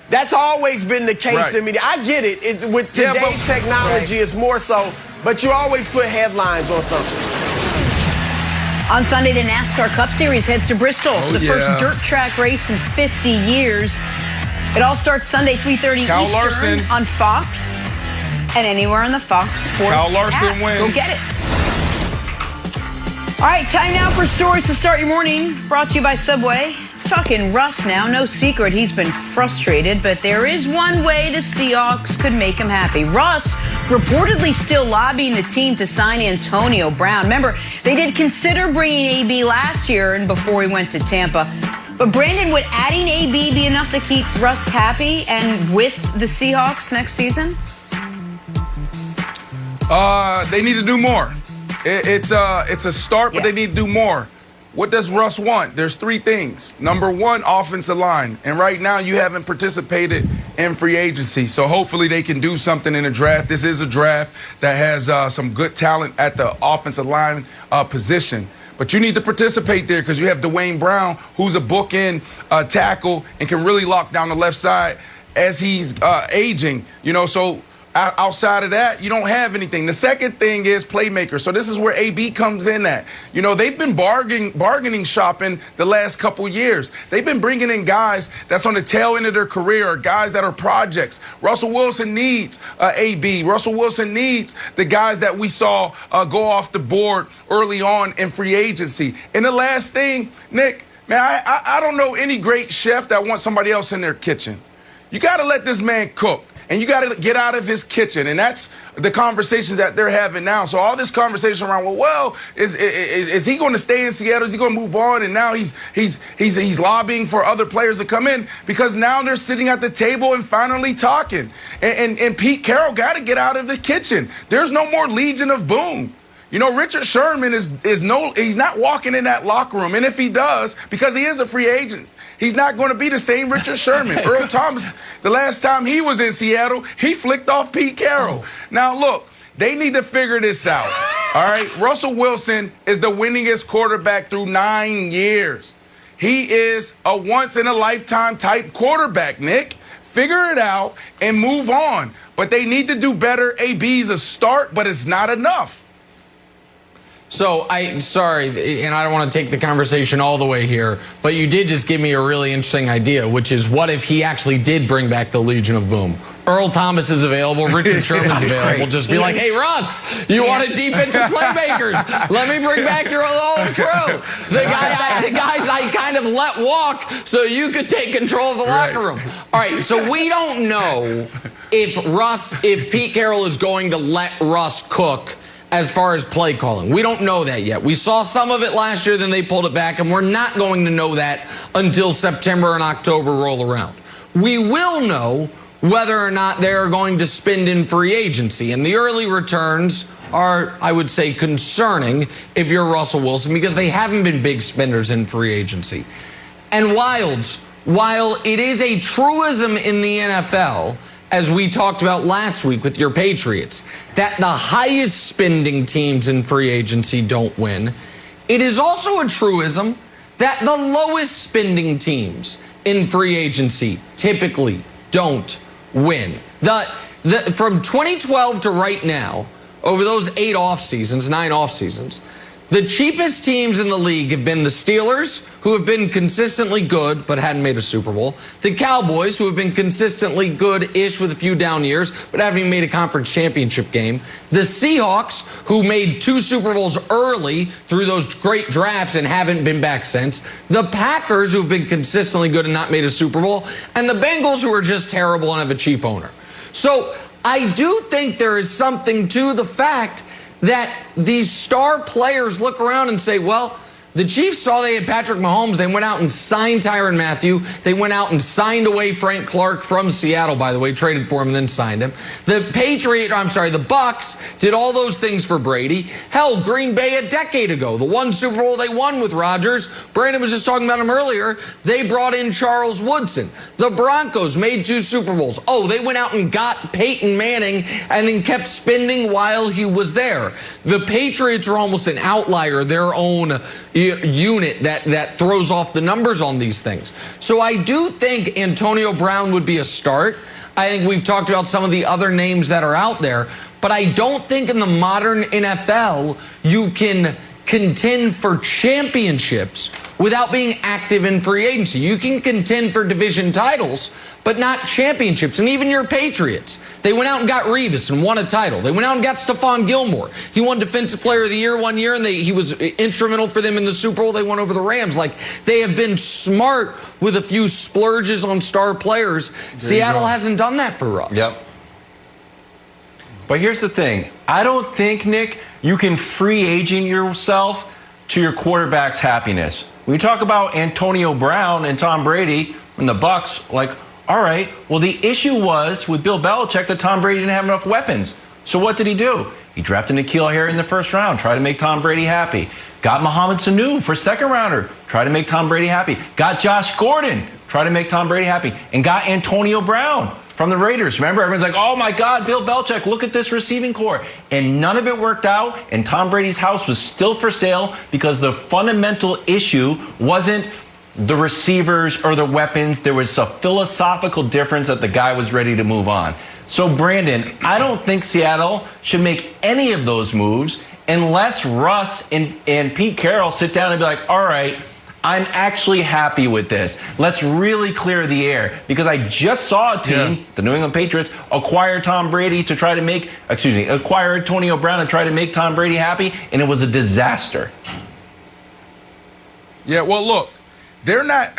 That's always been the case in media. I get it. With today's technology, it's more so, but you always put headlines on something. On Sunday, the NASCAR Cup Series heads to Bristol, the first dirt track race in 50 years. It all starts Sunday, 3:30 Eastern Larson on Fox and anywhere on the Fox Sports Kyle Larson app. wins. Go get it. All right, time now for stories to start your morning. Brought to you by Subway. Talking Russ now. No secret he's been frustrated, but there is one way the Seahawks could make him happy. Russ reportedly still lobbying the team to sign Antonio Brown. Remember, they did consider bringing AB last year and before he went to Tampa. But Brandon, would adding AB be enough to keep Russ happy and with the Seahawks next season? They need to do more. It's a start, but they need to do more. What does Russ want? There's three things. Number one, offensive line. And right now you haven't participated in free agency. So hopefully they can do something in a draft. This is a draft that has some good talent at the offensive line position. But you need to participate there because you have Dwayne Brown, who's a bookend tackle and can really lock down the left side as he's aging. So outside of that, you don't have anything. The second thing is playmakers. So this is where AB comes in at. They've been bargaining shopping the last couple years. They've been bringing in guys that's on the tail end of their career, or guys that are projects. Russell Wilson needs AB. Russell Wilson needs the guys that we saw go off the board early on in free agency. And the last thing, Nick, man, I don't know any great chef that wants somebody else in their kitchen. You got to let this man cook. And you got to get out of his kitchen, and that's the conversations that they're having now. So all this conversation around, is he going to stay in Seattle? Is he going to move on? And now he's lobbying for other players to come in because now they're sitting at the table and finally talking. And Pete Carroll got to get out of the kitchen. There's no more Legion of Boom. Richard Sherman he's not walking in that locker room, and if he does, because he is a free agent, he's not going to be the same Richard Sherman. Earl Thomas, the last time he was in Seattle, he flicked off Pete Carroll. Now, look, they need to figure this out. All right? Russell Wilson is the winningest quarterback through 9 years. He is a once-in-a-lifetime type quarterback, Nick. Figure it out and move on. But they need to do better. AB's a start, but it's not enough. So, sorry, and I don't want to take the conversation all the way here, but you did just give me a really interesting idea, which is what if he actually did bring back the Legion of Boom? Earl Thomas is available, Richard Sherman's available. Just be like, hey, Russ, you wanted defensive playmakers. Let me bring back your old crew. The guys I kind of let walk so you could take control of the locker room. All right, so we don't know if Pete Carroll is going to let Russ cook as far as play calling. We don't know that yet. We saw some of it last year, then they pulled it back, and we're not going to know that until September and October roll around. We will know whether or not they're going to spend in free agency, and the early returns are, I would say, concerning if you're Russell Wilson because they haven't been big spenders in free agency. And while it is a truism in the NFL, as we talked about last week with your Patriots, that the highest spending teams in free agency don't win, it is also a truism that the lowest spending teams in free agency typically don't win. From 2012 to right now, over those 9 off seasons, the cheapest teams in the league have been the Steelers, who have been consistently good but hadn't made a Super Bowl. The Cowboys, who have been consistently good-ish with a few down years but haven't even made a conference championship game. The Seahawks, who made 2 Super Bowls early through those great drafts and haven't been back since. The Packers, who have been consistently good and not made a Super Bowl. And the Bengals, who are just terrible and have a cheap owner. So I do think there is something to the fact that these star players look around and say, well, the Chiefs saw they had Patrick Mahomes. They went out and signed Tyrann Mathieu. They went out and signed away Frank Clark from Seattle, by the way, traded for him and then signed him. The Bucs did all those things for Brady. Hell, Green Bay a decade ago, the one Super Bowl they won with Rodgers. Brandon was just talking about him earlier. They brought in Charles Woodson. The Broncos made 2 Super Bowls. Oh, they went out and got Peyton Manning and then kept spending while he was there. The Patriots are almost an outlier, their own unit that throws off the numbers on these things. So I do think Antonio Brown would be a start. I think we've talked about some of the other names that are out there, but I don't think in the modern NFL you can contend for championships without being active in free agency. You can contend for division titles, but not championships. And even your Patriots, they went out and got Revis and won a title. They went out and got Stephon Gilmore. He won Defensive Player of the Year one year, and he was instrumental for them in the Super Bowl. They won over the Rams. Like, they have been smart with a few splurges on star players. Seattle hasn't done that for us. Yep. But here's the thing. I don't think, Nick, you can free agent yourself to your quarterback's happiness. When you talk about Antonio Brown and Tom Brady and the Bucs, like, all right, well, the issue was with Bill Belichick that Tom Brady didn't have enough weapons. So what did he do? He drafted N'Keal Harry in the first round, tried to make Tom Brady happy. Got Mohamed Sanu for second rounder, tried to make Tom Brady happy. Got Josh Gordon, tried to make Tom Brady happy. And got Antonio Brown from the Raiders. Remember, everyone's like, oh my God, Bill Belichick, look at this receiving core. And none of it worked out, and Tom Brady's house was still for sale because the fundamental issue wasn't the receivers or the weapons. There was a philosophical difference that the guy was ready to move on. So, Brandon, I don't think Seattle should make any of those moves unless Russ and Pete Carroll sit down and be like, all right, I'm actually happy with this. Let's really clear the air. Because I just saw a team, the New England Patriots, acquire acquire Antonio Brown to try to make Tom Brady happy, and it was a disaster. Yeah, well, look, they're not.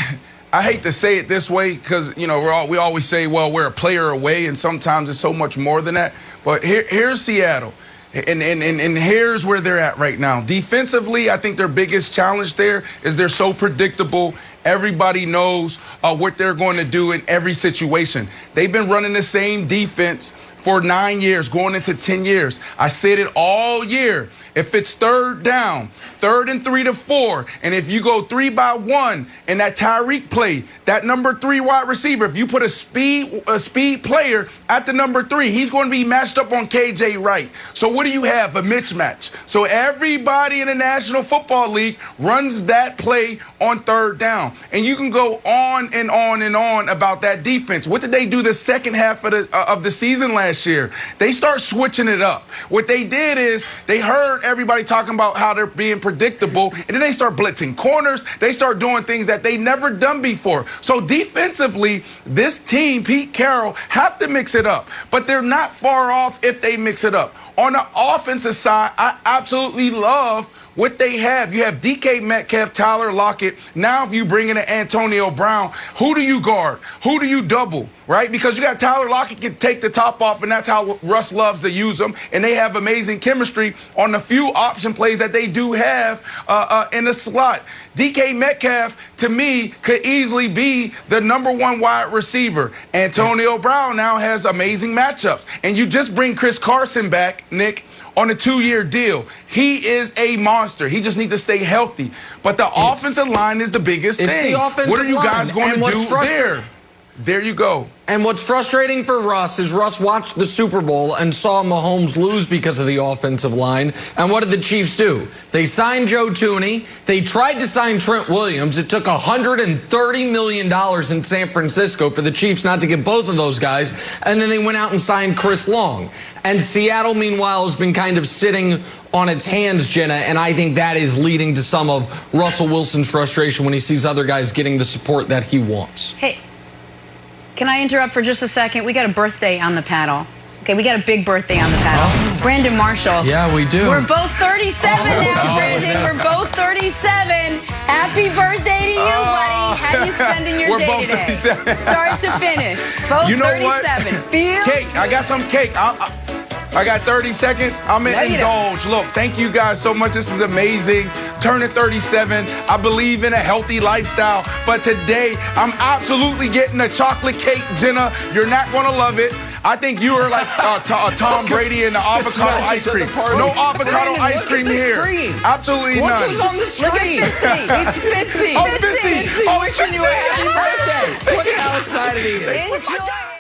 I hate to say it this way because, you know, we always say, well, we're a player away, and sometimes it's so much more than that. But here's Seattle. And here's where they're at right now. Defensively, I think their biggest challenge there is they're so predictable. Everybody knows what they're going to do in every situation. They've been running the same defense for 9 years, going into 10 years. I said it all year. If it's third down, 3rd and 3 to 4, and if you go 3 by 1 and that Tyreek play, that number 3 wide receiver, if you put a speed player at the number 3, he's going to be matched up on KJ Wright. So what do you have? A mismatch. So everybody in the National Football League runs that play on 3rd down. And you can go on and on and on about that defense. What did they do the second half of the season last year? They start switching it up. What they did is they heard everybody talking about how they're being predictable, and then they start blitzing corners. They start doing things that they never done before. So defensively, this team, Pete Carroll, have to mix it up, but they're not far off if they mix it up. On the offensive side, I absolutely love what they have. You have DK Metcalf, Tyler Lockett. Now if you bring in an Antonio Brown, who do you guard? Who do you double, right? Because you got Tyler Lockett can take the top off, and that's how Russ loves to use them. And they have amazing chemistry on the few option plays that they do have in the slot. DK Metcalf, to me, could easily be the number 1 wide receiver. Antonio Brown now has amazing matchups. And you just bring Chris Carson back, Nick, on a 2-year deal. He is a monster. He just needs to stay healthy. But the offensive line is the biggest thing. The offensive what are you guys going to do there? There you go. And what's frustrating for Russ is Russ watched the Super Bowl and saw Mahomes lose because of the offensive line. And what did the Chiefs do? They signed Joe Thuney. They tried to sign Trent Williams. It took $130 million in San Francisco for the Chiefs not to get both of those guys. And then they went out and signed Chris Long. And Seattle, meanwhile, has been kind of sitting on its hands, Jenna, and I think that is leading to some of Russell Wilson's frustration when he sees other guys getting the support that he wants. Hey, can I interrupt for just a second? We got a birthday on the panel. Okay, we got a big birthday on the panel. Brandon Marshall. Yeah, we do. We're both 37 now, Brandon. We're both 37. Happy birthday to you, buddy. How you spending your day today? 37. Start to finish. Both You know 37. what? Feels Cake. I got some cake. I got 30 seconds. I'm going to indulge. Look, thank you guys so much. This is amazing. Turning 37. I believe in a healthy lifestyle. But today, I'm absolutely getting a chocolate cake, Jenna. You're not going to love it. I think you are like Tom Brady and the avocado ice cream. No avocado ice cream here. Absolutely none. What goes on the screen? It's Fitzy. Oh, Fitzy. Wishing you a happy birthday. Look at how excited he is. enjoy.